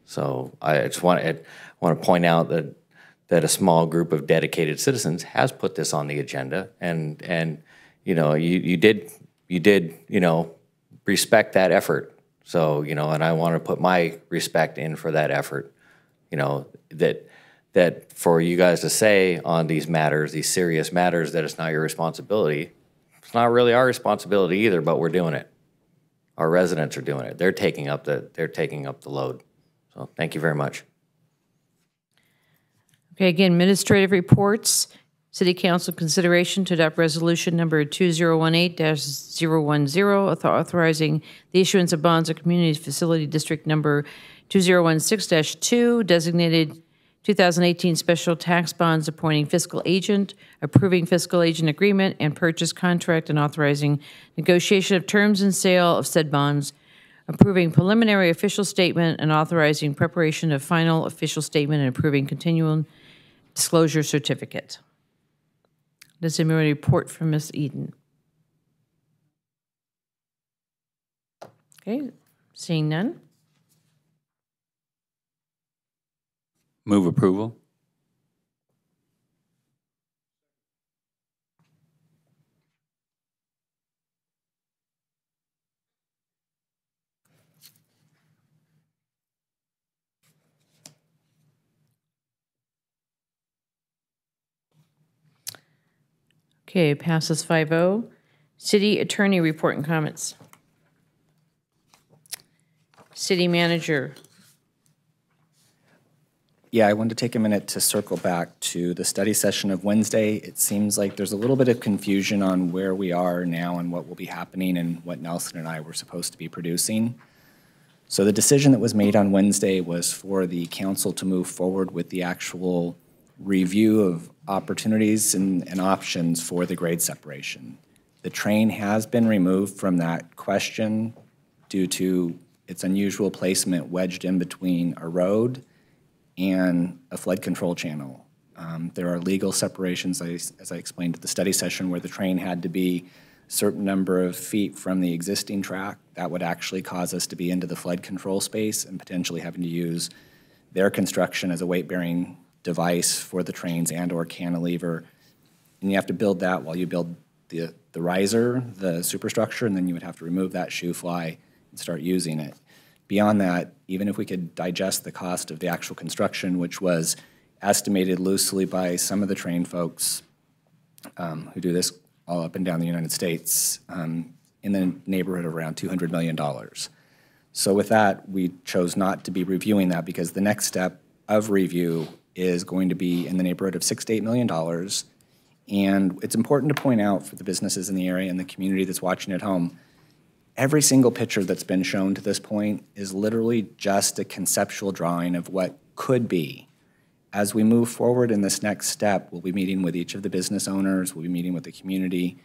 So I just want to point out that a small group of dedicated citizens has put this on the agenda, and you know, you did you know, respect that effort. So, you know, and I want to put my respect in for that effort. You know, that for you guys to say on these matters, these serious matters, that it's not your responsibility. It's not really our responsibility either, but we're doing it. Our residents are doing it. They're taking up the load. So thank you very much. Okay, again, administrative reports. City Council consideration to adopt resolution number 2018-010, authorizing the issuance of bonds of Community Facility District number 2016-2, designated 2018 special tax bonds, appointing fiscal agent, approving fiscal agent agreement and purchase contract, and authorizing negotiation of terms and sale of said bonds, approving preliminary official statement, and authorizing preparation of final official statement, and approving continuing disclosure certificate. Does anybody report from Ms. Eden? Okay, seeing none. Move approval. Okay, passes 5-0. City Attorney report and comments. City Manager. Yeah, I wanted to take a minute to circle back to the study session of Wednesday. It seems like there's a little bit of confusion on where we are now and what will be happening and what Nelson and I were supposed to be producing. So the decision that was made on Wednesday was for the council to move forward with the actual review of opportunities and options for the grade separation. The train has been removed from that question due to its unusual placement wedged in between a road and a flood control channel. There are legal separations, as I explained at the study session, where the train had to be a certain number of feet from the existing track. That would actually cause us to be into the flood control space and potentially having to use their construction as a weight-bearing device for the trains and or cantilever. And you have to build that while you build the riser, the superstructure, and then you would have to remove that shoe fly and start using it. Beyond that, even if we could digest the cost of the actual construction, which was estimated loosely by some of the train folks who do this all up and down the United States, in the neighborhood of around $200 million. So with that, we chose not to be reviewing that because the next step of review is going to be in the neighborhood of $6 to $8 million. And it's important to point out for the businesses in the area and the community that's watching at home, every single picture that's been shown to this point is literally just a conceptual drawing of what could be. As we move forward in this next step, we'll be meeting with each of the business owners, we'll be meeting with the community,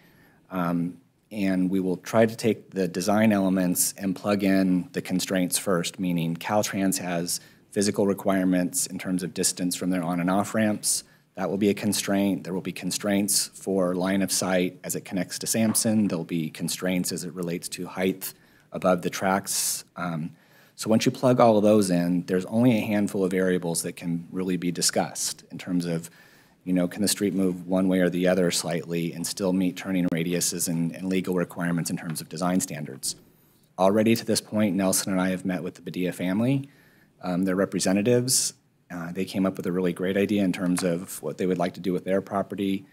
and we will try to take the design elements and plug in the constraints first, meaning Caltrans has physical requirements in terms of distance from their on and off ramps. That will be a constraint. There will be constraints for line of sight as it connects to Sampson. There'll be constraints as it relates to height above the tracks. So once you plug all of those in, there's only a handful of variables that can really be discussed in terms of, you know, can the street move one way or the other slightly and still meet turning radiuses and legal requirements in terms of design standards. Already to this point, Nelson and I have met with the Badia family, their representatives. They came up with a really great idea in terms of what they would like to do with their property.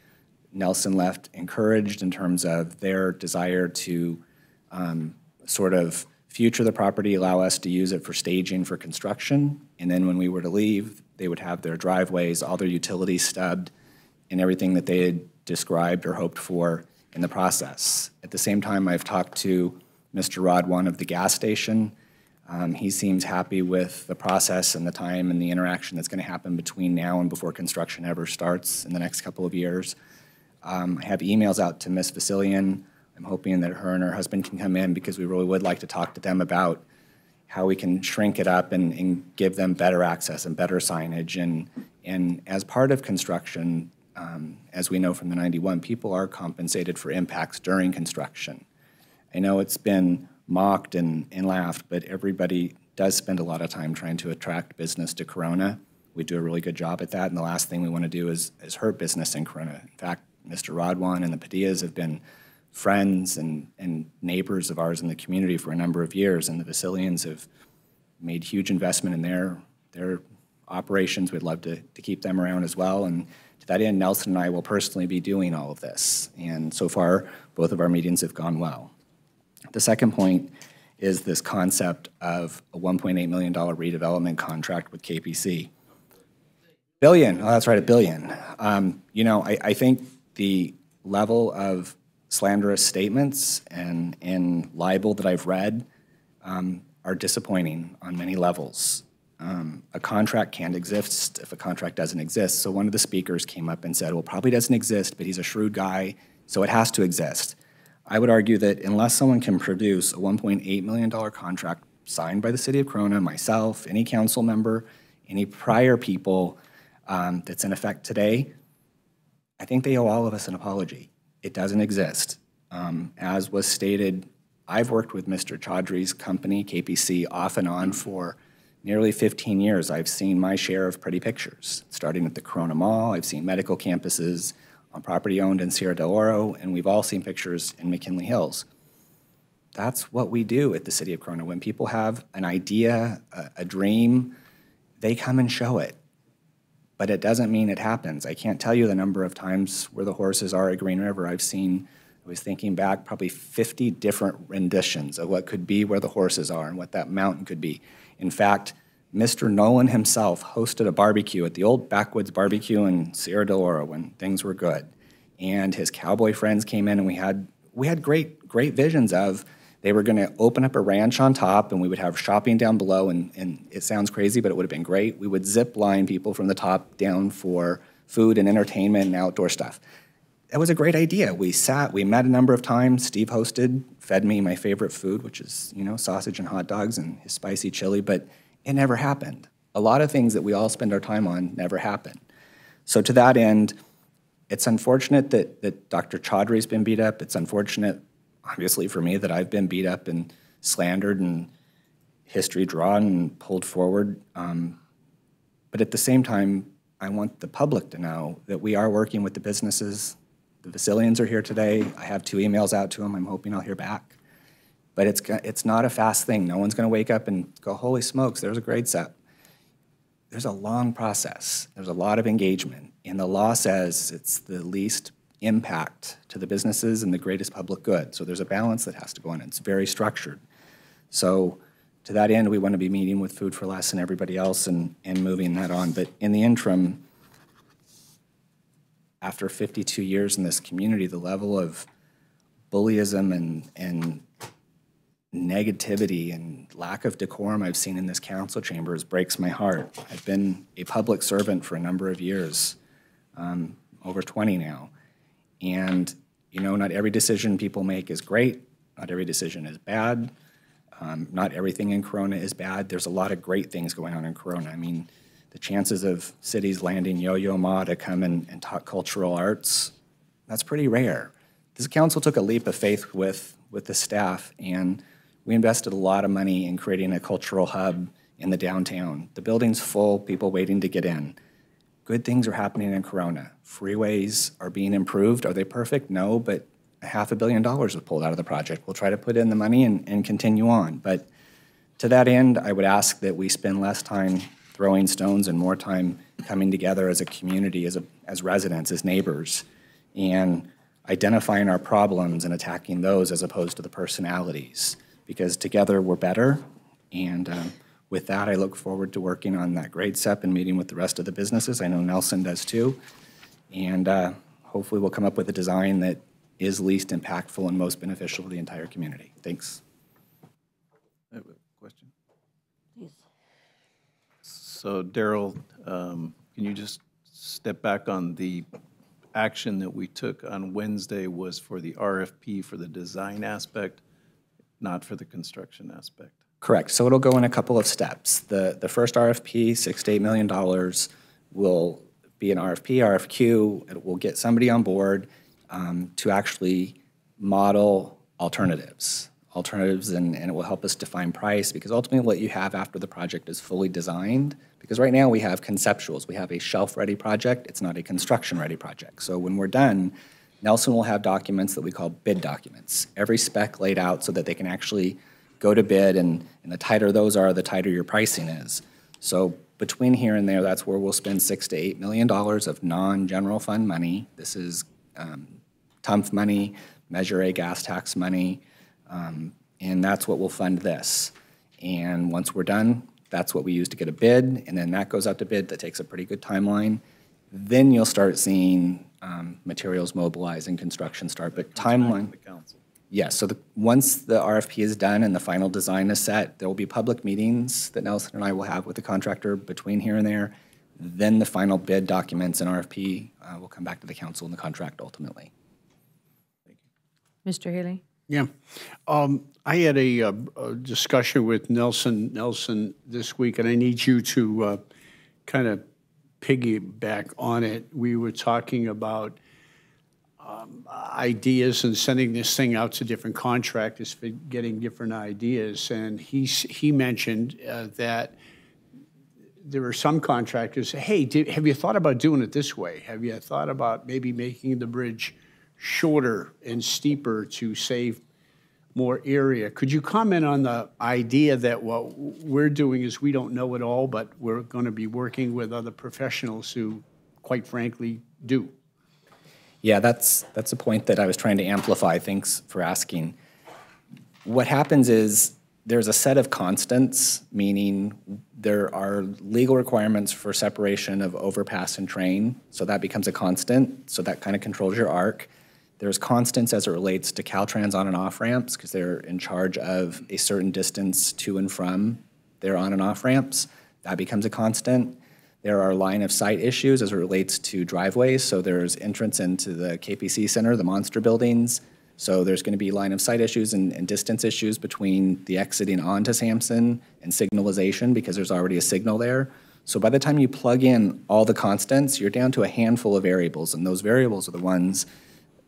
Nelson left encouraged in terms of their desire to sort of future the property, allow us to use it for staging for construction, and then when we were to leave, they would have their driveways, all their utilities stubbed, and everything that they had described or hoped for in the process. At the same time, I've talked to Mr. Rodwan of the gas station. He seems happy with the process and the time and the interaction that's going to happen between now and before construction ever starts in the next couple of years. I have emails out to Ms. Vasilian. I'm hoping that her and her husband can come in because we really would like to talk to them about how we can shrink it up and give them better access and better signage. And as part of construction, as we know from the 91, people are compensated for impacts during construction. I know it's been mocked and laughed, but everybody does spend a lot of time trying to attract business to Corona. We do a really good job at that, and the last thing we want to do is hurt business in Corona. In fact, Mr. Rodwan and the Padillas have been friends and neighbors of ours in the community for a number of years, and the Vasilians have made huge investment in their operations. We'd love to keep them around as well, and to that end, Nelson and I will personally be doing all of this, and so far, both of our meetings have gone well. The second point is this concept of a $1.8 million redevelopment contract with KPC. Billion, oh, that's right, $1 billion. You know, I think the level of slanderous statements and libel that I've read are disappointing on many levels. A contract can't exist if a contract doesn't exist. So one of the speakers came up and said, well, probably doesn't exist, but he's a shrewd guy, so it has to exist. I would argue that unless someone can produce a $1.8 million contract signed by the city of Corona, myself, any council member, any prior people that's in effect today, I think they owe all of us an apology. It doesn't exist. As was stated, I've worked with Mr. Chaudhry's company, KPC, off and on for nearly 15 years. I've seen my share of pretty pictures, starting at the Corona Mall. I've seen medical campuses on property owned in Sierra del Oro, and we've all seen pictures in McKinley Hills. That's what we do at the City of Corona. When people have an idea, a dream, they come and show it. But it doesn't mean it happens. I can't tell you the number of times where the horses are at Green River. I was thinking back, probably 50 different renditions of what could be where the horses are and what that mountain could be. In fact, Mr. Nolan himself hosted a barbecue at the old Backwoods Barbecue in Sierra del Oro when things were good. And his cowboy friends came in, and we had great visions of they were going to open up a ranch on top, and we would have shopping down below, and it sounds crazy, but it would have been great. We would zip line people from the top down for food and entertainment and outdoor stuff. That was a great idea. We met a number of times. Steve hosted, fed me my favorite food, which is, you know, sausage and hot dogs and his spicy chili, but it never happened. A lot of things that we all spend our time on never happen. So to that end, it's unfortunate that Dr. Chaudhry's been beat up. It's unfortunate, obviously, for me that I've been beat up and slandered and history drawn and pulled forward. But at the same time, I want the public to know that we are working with the businesses. The Vasilians are here today. I have 2 emails out to them. I'm hoping I'll hear back. But it's not a fast thing. No one's going to wake up and go, holy smokes, there's a grade set. There's a long process. There's a lot of engagement. And the law says it's the least impact to the businesses and the greatest public good. So there's a balance that has to go on. It's very structured. So to that end, we want to be meeting with Food for Less and everybody else and moving that on. But in the interim, after 52 years in this community, the level of bullyism and negativity and lack of decorum I've seen in this council chambers breaks my heart. I've been a public servant for a number of years, over 20 now. And, you know, not every decision people make is great. Not every decision is bad. Not everything in Corona is bad. There's a lot of great things going on in Corona. I mean, the chances of cities landing Yo-Yo Ma to come and talk cultural arts, that's pretty rare. This council took a leap of faith with the staff, and we invested a lot of money in creating a cultural hub in the downtown. The building's full, people waiting to get in. Good things are happening in Corona. Freeways are being improved. Are they perfect? No, but $500 million was pulled out of the project. We'll try to put in the money and continue on. But to that end, I would ask that we spend less time throwing stones and more time coming together as a community, as residents, as neighbors, and identifying our problems and attacking those as opposed to the personalities. Because together we're better, and with that, I look forward to working on that grade SEP and meeting with the rest of the businesses. I know Nelson does too, and hopefully we'll come up with a design that is least impactful and most beneficial to the entire community. Thanks. I have a question. Please. So Daryl, can you just step back on action that we took on Wednesday was for the RFP for the design aspect, not for the construction aspect. Correct. So it'll go in a couple of steps. The first RFP, $6 to $8 million, will be an RFP, RFQ. It will get somebody on board to actually model alternatives, and it will help us define price, because ultimately what you have after the project is fully designed, because right now we have conceptuals. We have a shelf-ready project. It's not a construction-ready project. So when we're done, Nelson will have documents that we call bid documents, every spec laid out so that they can actually go to bid, and the tighter those are, the tighter your pricing is. So between here and there, that's where we'll spend $6 to $8 million of non-general fund money. This is TUMF money, Measure A gas tax money, and that's what will fund this. And once we're done, that's what we use to get a bid, and then that goes out to bid. That takes a pretty good timeline. Then you'll start seeing materials mobilize and construction start, but timeline. Yes, so once the RFP is done and the final design is set, there will be public meetings that Nelson and I will have with the contractor between here and there. Then the final bid documents and RFP will come back to the council and the contract ultimately. Mr. Haley? Yeah. I had a discussion with Nelson this week, and I need you to kind of piggyback on it. We were talking about ideas and sending this thing out to different contractors for getting different ideas. And he mentioned that there are some contractors say, hey, have you thought about doing it this way? Have you thought about maybe making the bridge shorter and steeper to save more area? Could you comment on the idea that what we're doing is we don't know it all, but we're going to be working with other professionals who, quite frankly, do? Yeah, that's a point that I was trying to amplify. Thanks for asking. What happens is there's a set of constants, meaning there are legal requirements for separation of overpass and train, so that becomes a constant, so that kind of controls your arc. There's constants as it relates to Caltrans on and off ramps, because they're in charge of a certain distance to and from their on and off ramps. That becomes a constant. There are line of sight issues as it relates to driveways. So there's entrance into the KPC Center, the monster buildings. So there's going to be line of sight issues and distance issues between the exiting onto Sampson and signalization, because there's already a signal there. So by the time you plug in all the constants, you're down to a handful of variables, and those variables are the ones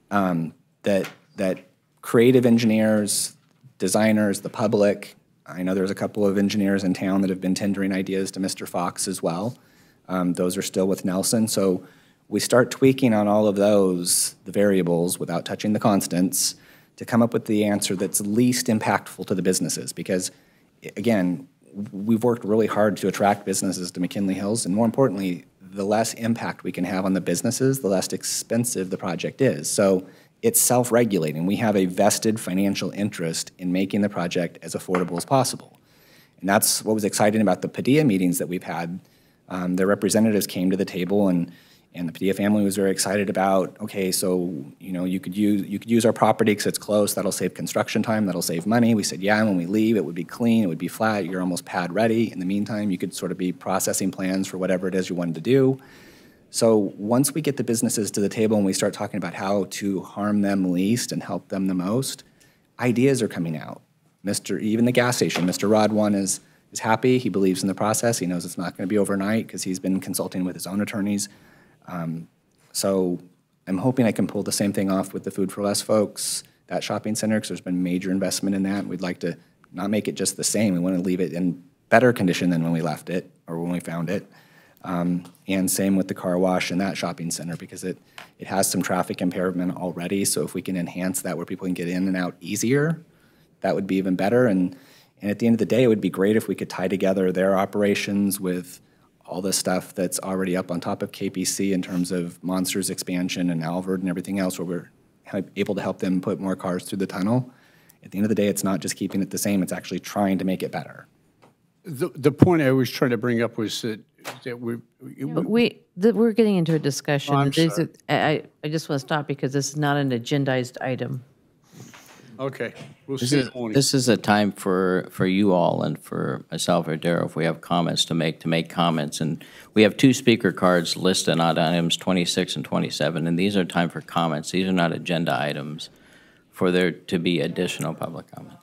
that creative engineers, designers, the public. I know there's a couple of engineers in town that have been tendering ideas to Mr. Fox as well. Those are still with Nelson. So we start tweaking on all of those, the variables, without touching the constants, to come up with the answer that's least impactful to the businesses. Because, again, we've worked really hard to attract businesses to McKinley Hills, and more importantly, the less impact we can have on the businesses, the less expensive the project is. So it's self-regulating. We have a vested financial interest in making the project as affordable as possible. And that's what was exciting about the Padilla meetings that we've had. Their representatives came to the table, and the Padilla family was very excited about, okay, so you could use our property because it's close. That'll save construction time. That'll save money. We said, yeah. And when we leave, it would be clean. It would be flat. You're almost pad ready. In the meantime, you could sort of be processing plans for whatever it is you wanted to do. So once we get the businesses to the table and we start talking about how to harm them least and help them the most, ideas are coming out. Even the gas station, Mr. Rod One is happy. He believes in the process. He knows it's not going to be overnight because he's been consulting with his own attorneys. So I'm hoping I can pull the same thing off with the Food for Less folks, that shopping center, because there's been major investment in that. We'd like to not make it just the same. We want to leave it in better condition than when we left it or when we found it. And same with the car wash and that shopping center, because it has some traffic impairment already. So if we can enhance that where people can get in and out easier, that would be even better. And at the end of the day, it would be great if we could tie together their operations with all the stuff that's already up on top of KPC in terms of Monsters expansion and Alvord and everything else, where we're able to help them put more cars through the tunnel. At the end of the day, it's not just keeping it the same, it's actually trying to make it better. The point I was trying to bring up was that we're getting into a discussion. Oh, I'm sorry. I just want to stop because this is not an agendized item. Okay. We'll see in the morning. This is a time for you all and for myself or Darrell, if we have comments to make comments. And we have 2 speaker cards listed on items 26 and 27, and these are time for comments. These are not agenda items for there to be additional public comment.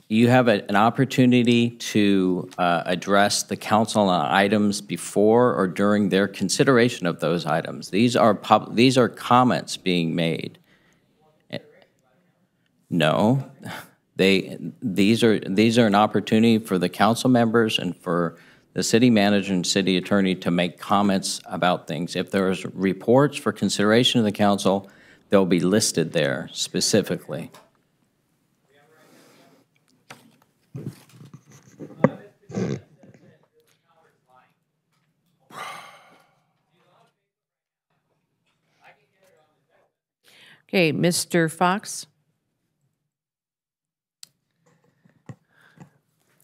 You have an opportunity to address the council on items before or during their consideration of those items. These are comments being made. No, these are an opportunity for the council members and for the city manager and city attorney to make comments about things. If there's reports for consideration of the council, they'll be listed there specifically. Okay, Mr. Fox?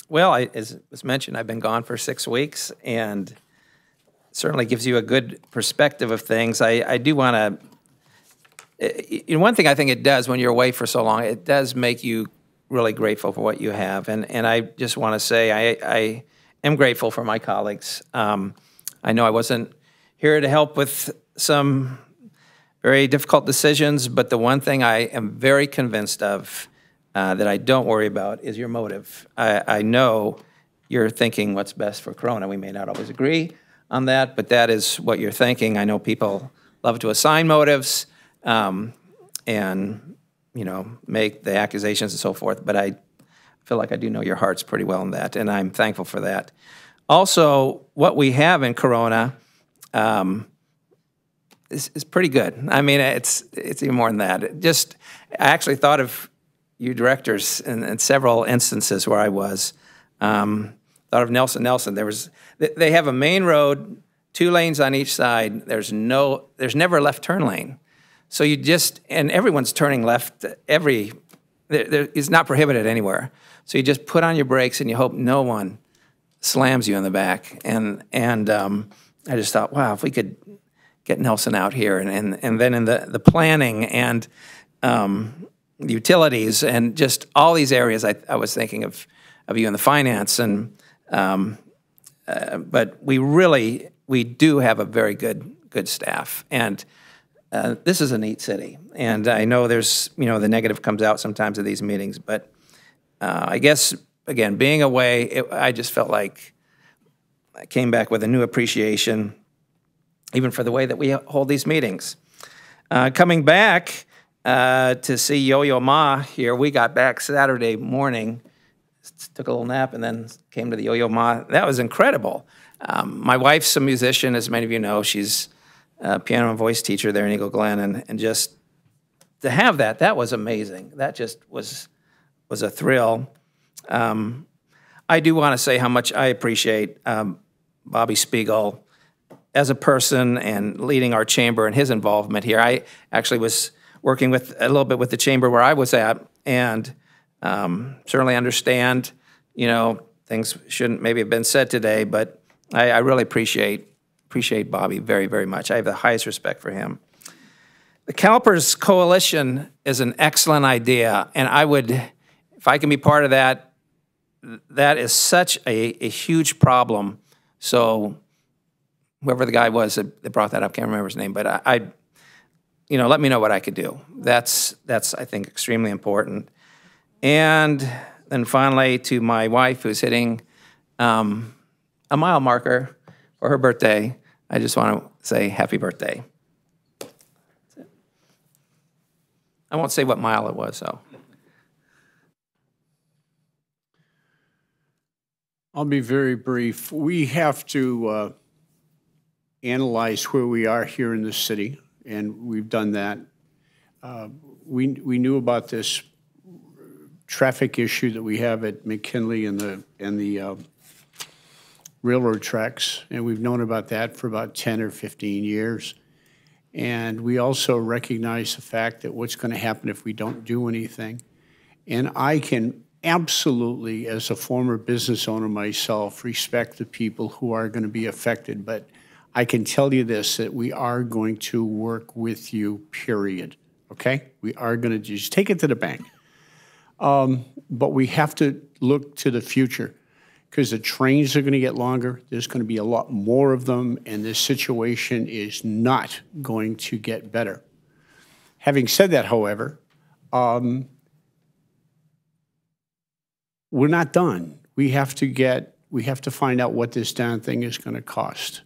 Well, as was mentioned, I've been gone for 6 weeks, and certainly gives you a good perspective of things. I do want to, one thing I think it does when you're away for so long, it does make you really grateful for what you have. And I just want to say I am grateful for my colleagues. I know I wasn't here to help with some very difficult decisions, but the one thing I am very convinced of that I don't worry about is your motive. I know you're thinking what's best for Corona. We may not always agree on that, but that is what you're thinking. I know people love to assign motives and, you know, make the accusations and so forth, but I feel like I do know your hearts pretty well in that, and I'm thankful for that. Also, what we have in Corona is pretty good. I mean, it's even more than that. I actually thought of you directors in several instances where I was. Thought of Nelson. They have a main road, 2 lanes on each side. There's never a left turn lane. So and everyone's turning left it's not prohibited anywhere. So you just put on your brakes and you hope no one slams you in the back. And I just thought, wow, if we could get Nelson out here and then in the planning and utilities and just all these areas, I was thinking of you in the finance but we do have a very good staff, and this is a neat city. And I know there's, the negative comes out sometimes of these meetings, but I guess, again, being away, I just felt like I came back with a new appreciation, even for the way that we hold these meetings. Coming back to see Yo-Yo Ma here, we got back Saturday morning, took a little nap, and then came to the Yo-Yo Ma. That was incredible. My wife's a musician, as many of you know. She's a piano and voice teacher there in Eagle Glen, and just to have that was amazing. That just was a thrill. I do want to say how much I appreciate Bobby Spiegel as a person and leading our chamber and his involvement here. I actually was working a little bit with the chamber where I was at, and certainly understand, things shouldn't maybe have been said today, but I really appreciate Bobby very, very much. I have the highest respect for him. The CalPERS Coalition is an excellent idea, and I would, if I can be part of that, that is such a huge problem. So whoever the guy was that brought that up, can't remember his name, but let me know what I could do. That's I think, extremely important. And then finally, to my wife, who's hitting a mile marker for her birthday, I just want to say happy birthday. I won't say what mile it was, so. I'll be very brief. We have to analyze where we are here in the city, and we've done that. We knew about this traffic issue that we have at McKinley and the railroad tracks, and we've known about that for about 10 or 15 years. And we also recognize the fact that what's going to happen if we don't do anything. And I can absolutely, as a former business owner myself, respect the people who are going to be affected. But I can tell you this, that we are going to work with you, period. okay? We are going to just take it to the bank. But we have to look to the future because the trains are going to get longer. There's going to be a lot more of them, and this situation is not going to get better. Having said that, however, we're not done. We have to find out what this damn thing is going to cost.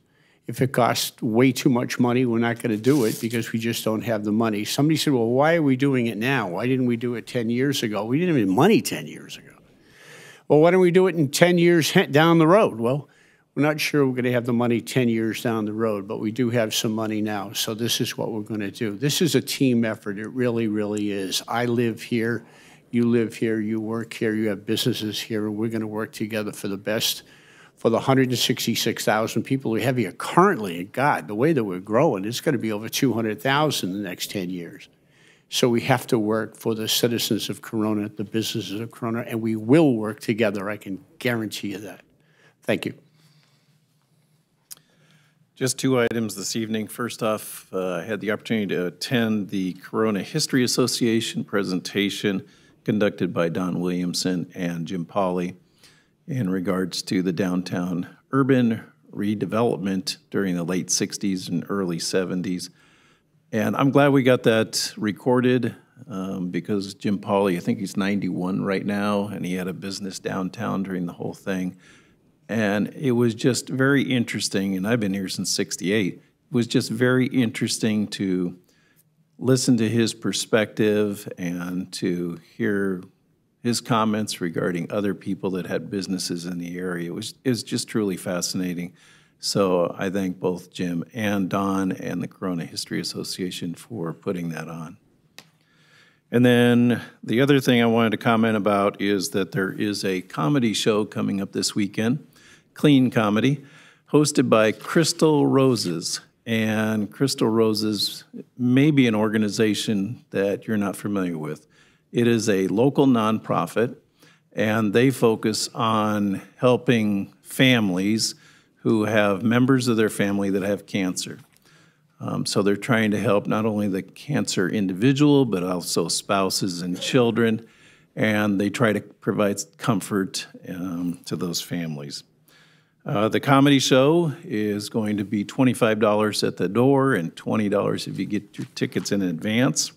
If it costs way too much money, we're not going to do it because we just don't have the money. Somebody said, well, why are we doing it now? Why didn't we do it 10 years ago? We didn't have any money 10 years ago. Well, why don't we do it in 10 years down the road? Well, we're not sure we're going to have the money 10 years down the road, but we do have some money now. So this is what we're going to do. This is a team effort. It really, really is. I live here. You live here. You work here. You have businesses here. And we're going to work together for the best for the 166,000 people we have here currently. And God, the way that we're growing, it's going to be over 200,000 in the next 10 years. So we have to work for the citizens of Corona, the businesses of Corona, and we will work together. I can guarantee you that. Thank you. Just two items this evening. First off, I had the opportunity to attend the Corona History Association presentation conducted by Don Williamson and Jim Pauley in regards to the downtown urban redevelopment during the late 60s and early 70s. And I'm glad we got that recorded because Jim Pauley, I think he's 91 right now, and he had a business downtown during the whole thing. And it was just very interesting, and I've been here since '68. It was just very interesting to listen to his perspective and to hear his comments regarding other people that had businesses in the area. It was just truly fascinating. So I thank both Jim and Don and the Corona History Association for putting that on. And then the other thing I wanted to comment about is that there is a comedy show coming up this weekend, Clean Comedy, hosted by Crystal Roses. And Crystal Roses may be an organization that you're not familiar with. It is a local nonprofit, and they focus on helping families who have members of their family that have cancer. So they're trying to help not only the cancer individual, but also spouses and children, and they try to provide comfort to those families. The comedy show is going to be $25 at the door and $20 if you get your tickets in advance.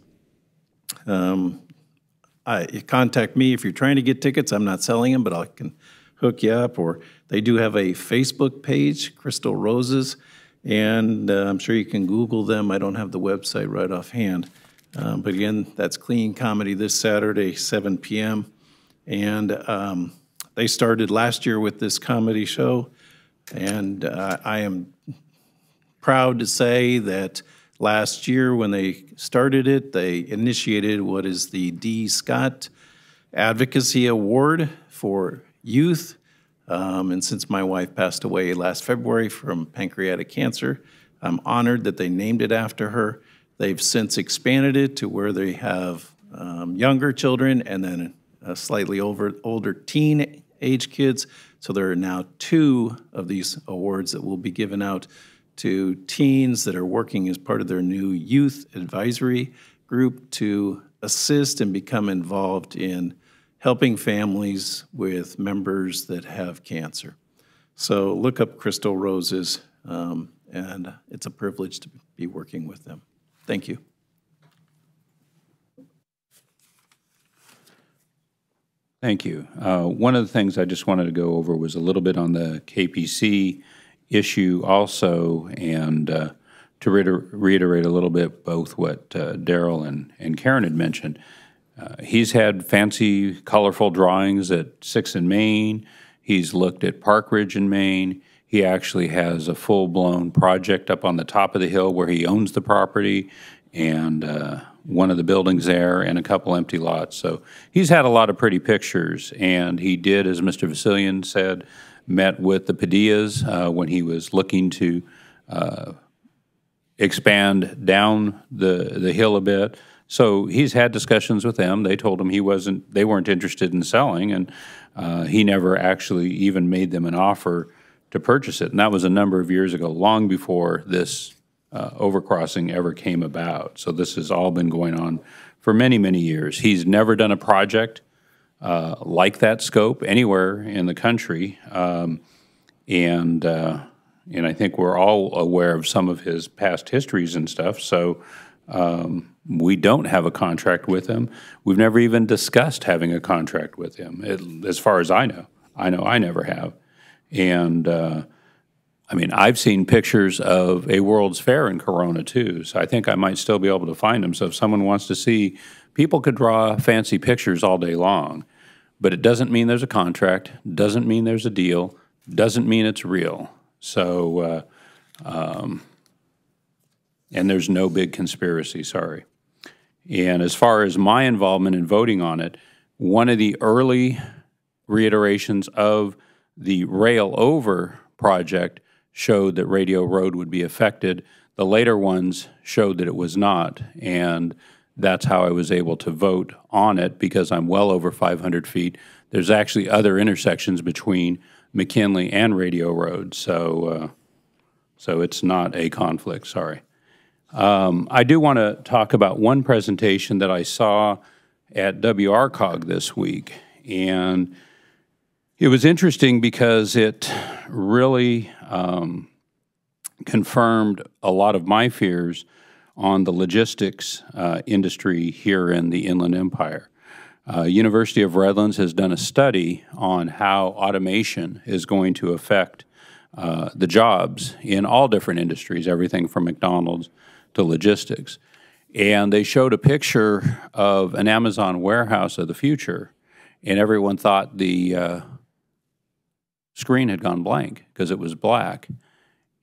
Contact me if you're trying to get tickets. I'm not selling them, but I can hook you up. Or they do have a Facebook page, Crystal Roses, and I'm sure you can Google them. I don't have the website right offhand. But again, that's Clean Comedy this Saturday, 7 p.m. And they started last year with this comedy show, and I am proud to say that last year when they started it, they initiated what is the D. Scott Advocacy Award for Youth. And since my wife passed away last February from pancreatic cancer, I'm honored that they named it after her. They've since expanded it to where they have younger children and then slightly older teen age kids. So there are now 2 of these awards that will be given out to teens that are working as part of their new youth advisory group to assist and become involved in helping families with members that have cancer. So look up Crystal Roses, and it's a privilege to be working with them. Thank you. Thank you. One of the things I just wanted to go over was a little bit on the KPC issue also, and to reiterate a little bit both what Daryl and Karen had mentioned. He's had fancy, colorful drawings at 6th and Main. He's looked at Park Ridge in Maine. He actually has a full-blown project up on the top of the hill where he owns the property and one of the buildings there and a couple empty lots. So he's had a lot of pretty pictures, and he did, as Mr. Vasilian said, met with the Padillas when he was looking to expand down the hill a bit. So he's had discussions with them. They told him they weren't interested in selling, and he never actually even made them an offer to purchase it. And that was a number of years ago, long before this overcrossing ever came about. So this has all been going on for many, many years. He's never done a project like that scope anywhere in the country, and I think we're all aware of some of his past histories and stuff. So we don't have a contract with him. We've never even discussed having a contract with him, as far as I know. I never have. And I mean, I've seen pictures of a World's Fair in Corona too, so I think I might still be able to find them. So if someone wants to see, people could draw fancy pictures all day long, but it doesn't mean there's a contract, doesn't mean there's a deal, doesn't mean it's real. So, and there's no big conspiracy, sorry. And as far as my involvement in voting on it, one of the early reiterations of the rail over project showed that Radio Road would be affected. The later ones showed that it was not, and that's how I was able to vote on it, because I'm well over 500 feet. There's actually other intersections between McKinley and Radio Road, so it's not a conflict, sorry. I do want to talk about one presentation that I saw at WRCOG this week, and it was interesting because it really confirmed a lot of my fears on the logistics industry here in the Inland Empire. University of Redlands has done a study on how automation is going to affect the jobs in all different industries, everything from McDonald's to logistics. And they showed a picture of an Amazon warehouse of the future, and everyone thought the screen had gone blank because it was black.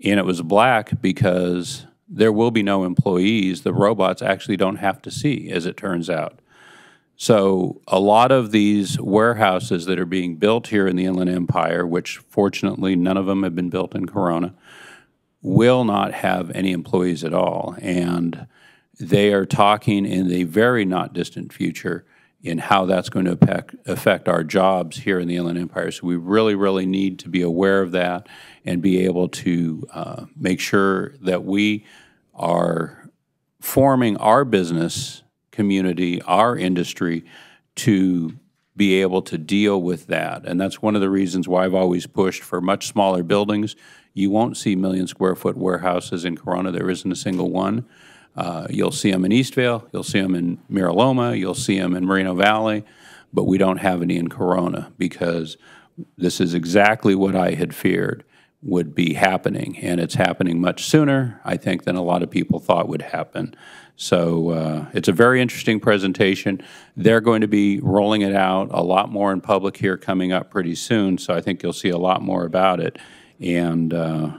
And it was black because there will be no employees. The robots actually don't have to see, as it turns out. So a lot of these warehouses that are being built here in the Inland Empire, which fortunately none of them have been built in Corona, will not have any employees at all. And they are talking in the very not distant future in how that's going to affect our jobs here in the Inland Empire. So we really, really need to be aware of that and be able to make sure that we are forming our business community, our industry, to be able to deal with that. And that's one of the reasons why I've always pushed for much smaller buildings. You won't see million-square-foot warehouses in Corona. There isn't a single one. You'll see them in Eastvale, you'll see them in Mira Loma, you'll see them in Moreno Valley, but we don't have any in Corona because this is exactly what I had feared would be happening, and it's happening much sooner, I think, than a lot of people thought would happen. So it's a very interesting presentation. They're going to be rolling it out a lot more in public here coming up pretty soon, so I think you'll see a lot more about it. And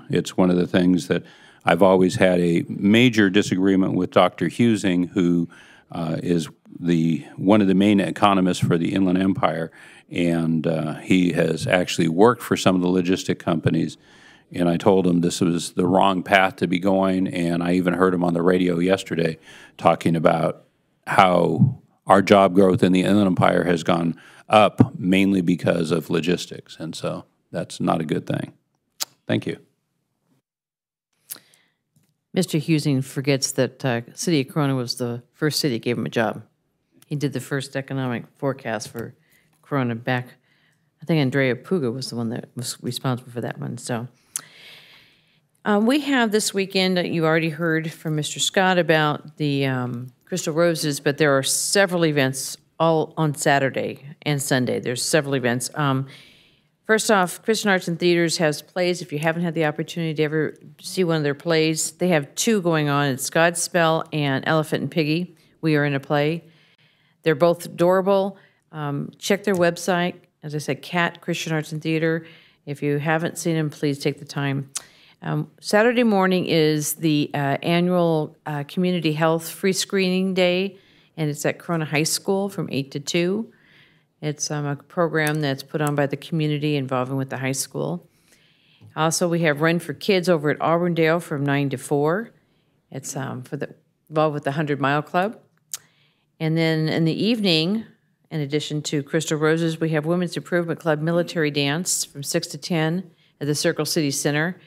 it's one of the things that I've always had a major disagreement with Dr. Husing, who is one of the main economists for the Inland Empire, and he has actually worked for some of the logistic companies. And I told him this was the wrong path to be going, and I even heard him on the radio yesterday talking about how our job growth in the Inland Empire has gone up mainly because of logistics, and so that's not a good thing. Thank you. Mr. Husing forgets that City of Corona was the first city that gave him a job. He did the first economic forecast for Corona back. I think Andrea Puga was the one that was responsible for that one. So we have this weekend, you already heard from Mr. Scott about the Crystal Roses, but there are several events all on Saturday and Sunday. There's several events. First off, Christian Arts and Theaters has plays. If you haven't had the opportunity to ever see one of their plays, they have two going on. It's Godspell and Elephant and Piggy. We are in a play. They're both adorable. Check their website. As I said, CAT, Christian Arts and Theater. If you haven't seen them, please take the time. Saturday morning is the annual Community Health Free Screening Day, and it's at Corona High School from 8 to 2. It's a program that's put on by the community involving with the high school. Also, we have Run for Kids over at Auburndale from 9 to 4. It's involved with the 100 Mile Club. And then in the evening, in addition to Crystal Roses, we have Women's Improvement Club Military Dance from 6 to 10 at the Circle City Center.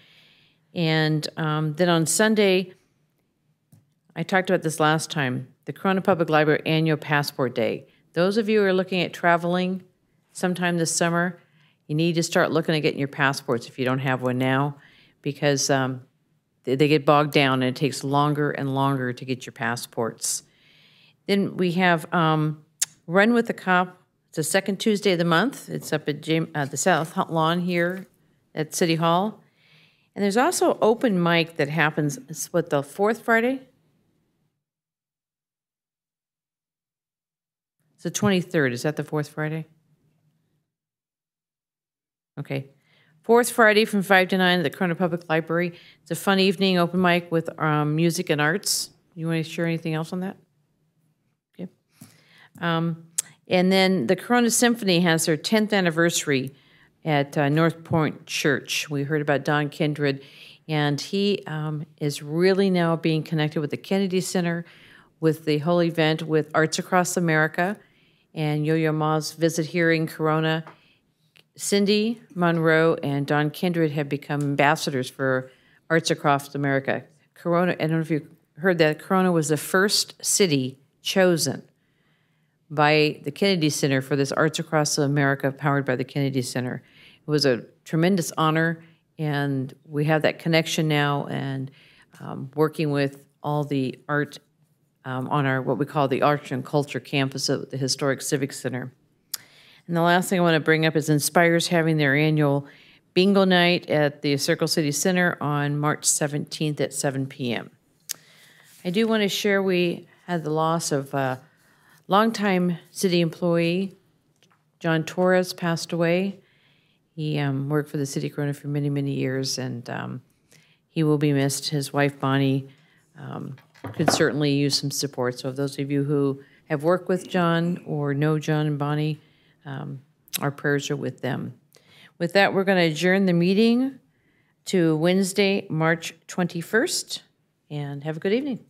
And then on Sunday, I talked about this last time, the Corona Public Library Annual Passport Day. Those of you who are looking at traveling sometime this summer, you need to start looking at getting your passports if you don't have one now, because they get bogged down and it takes longer and longer to get your passports. Then we have Run with the Cop. It's the second Tuesday of the month. It's up at the South Lawn here at City Hall. And there's also open mic that happens, it's what, the fourth Friday? It's the 23rd. Is that the fourth Friday? Okay. Fourth Friday from 5 to 9 at the Corona Public Library. It's a fun evening, open mic with music and arts. You want to share anything else on that? Okay. And then the Corona Symphony has their 10th anniversary at North Point Church. We heard about Don Kindred, and he is really now being connected with the Kennedy Center, with the whole event with Arts Across America, and Yo-Yo Ma's visit here in Corona. Cindy Monroe and Don Kindred have become ambassadors for Arts Across America. Corona, I don't know if you heard that, Corona was the first city chosen by the Kennedy Center for this Arts Across America powered by the Kennedy Center. It was a tremendous honor, and we have that connection now, and working with all the art on our, what we call the Art and Culture campus at the Historic Civic Center. And the last thing I want to bring up is Inspire's having their annual bingo night at the Circle City Center on March 17th at 7 p.m. I do want to share we had the loss of longtime city employee, John Torres, passed away. He worked for the city of Corona for many, many years, and he will be missed. His wife, Bonnie, could certainly use some support. So if those of you who have worked with John or know John and Bonnie, our prayers are with them. With that, we're going to adjourn the meeting to Wednesday, March 21st, and have a good evening.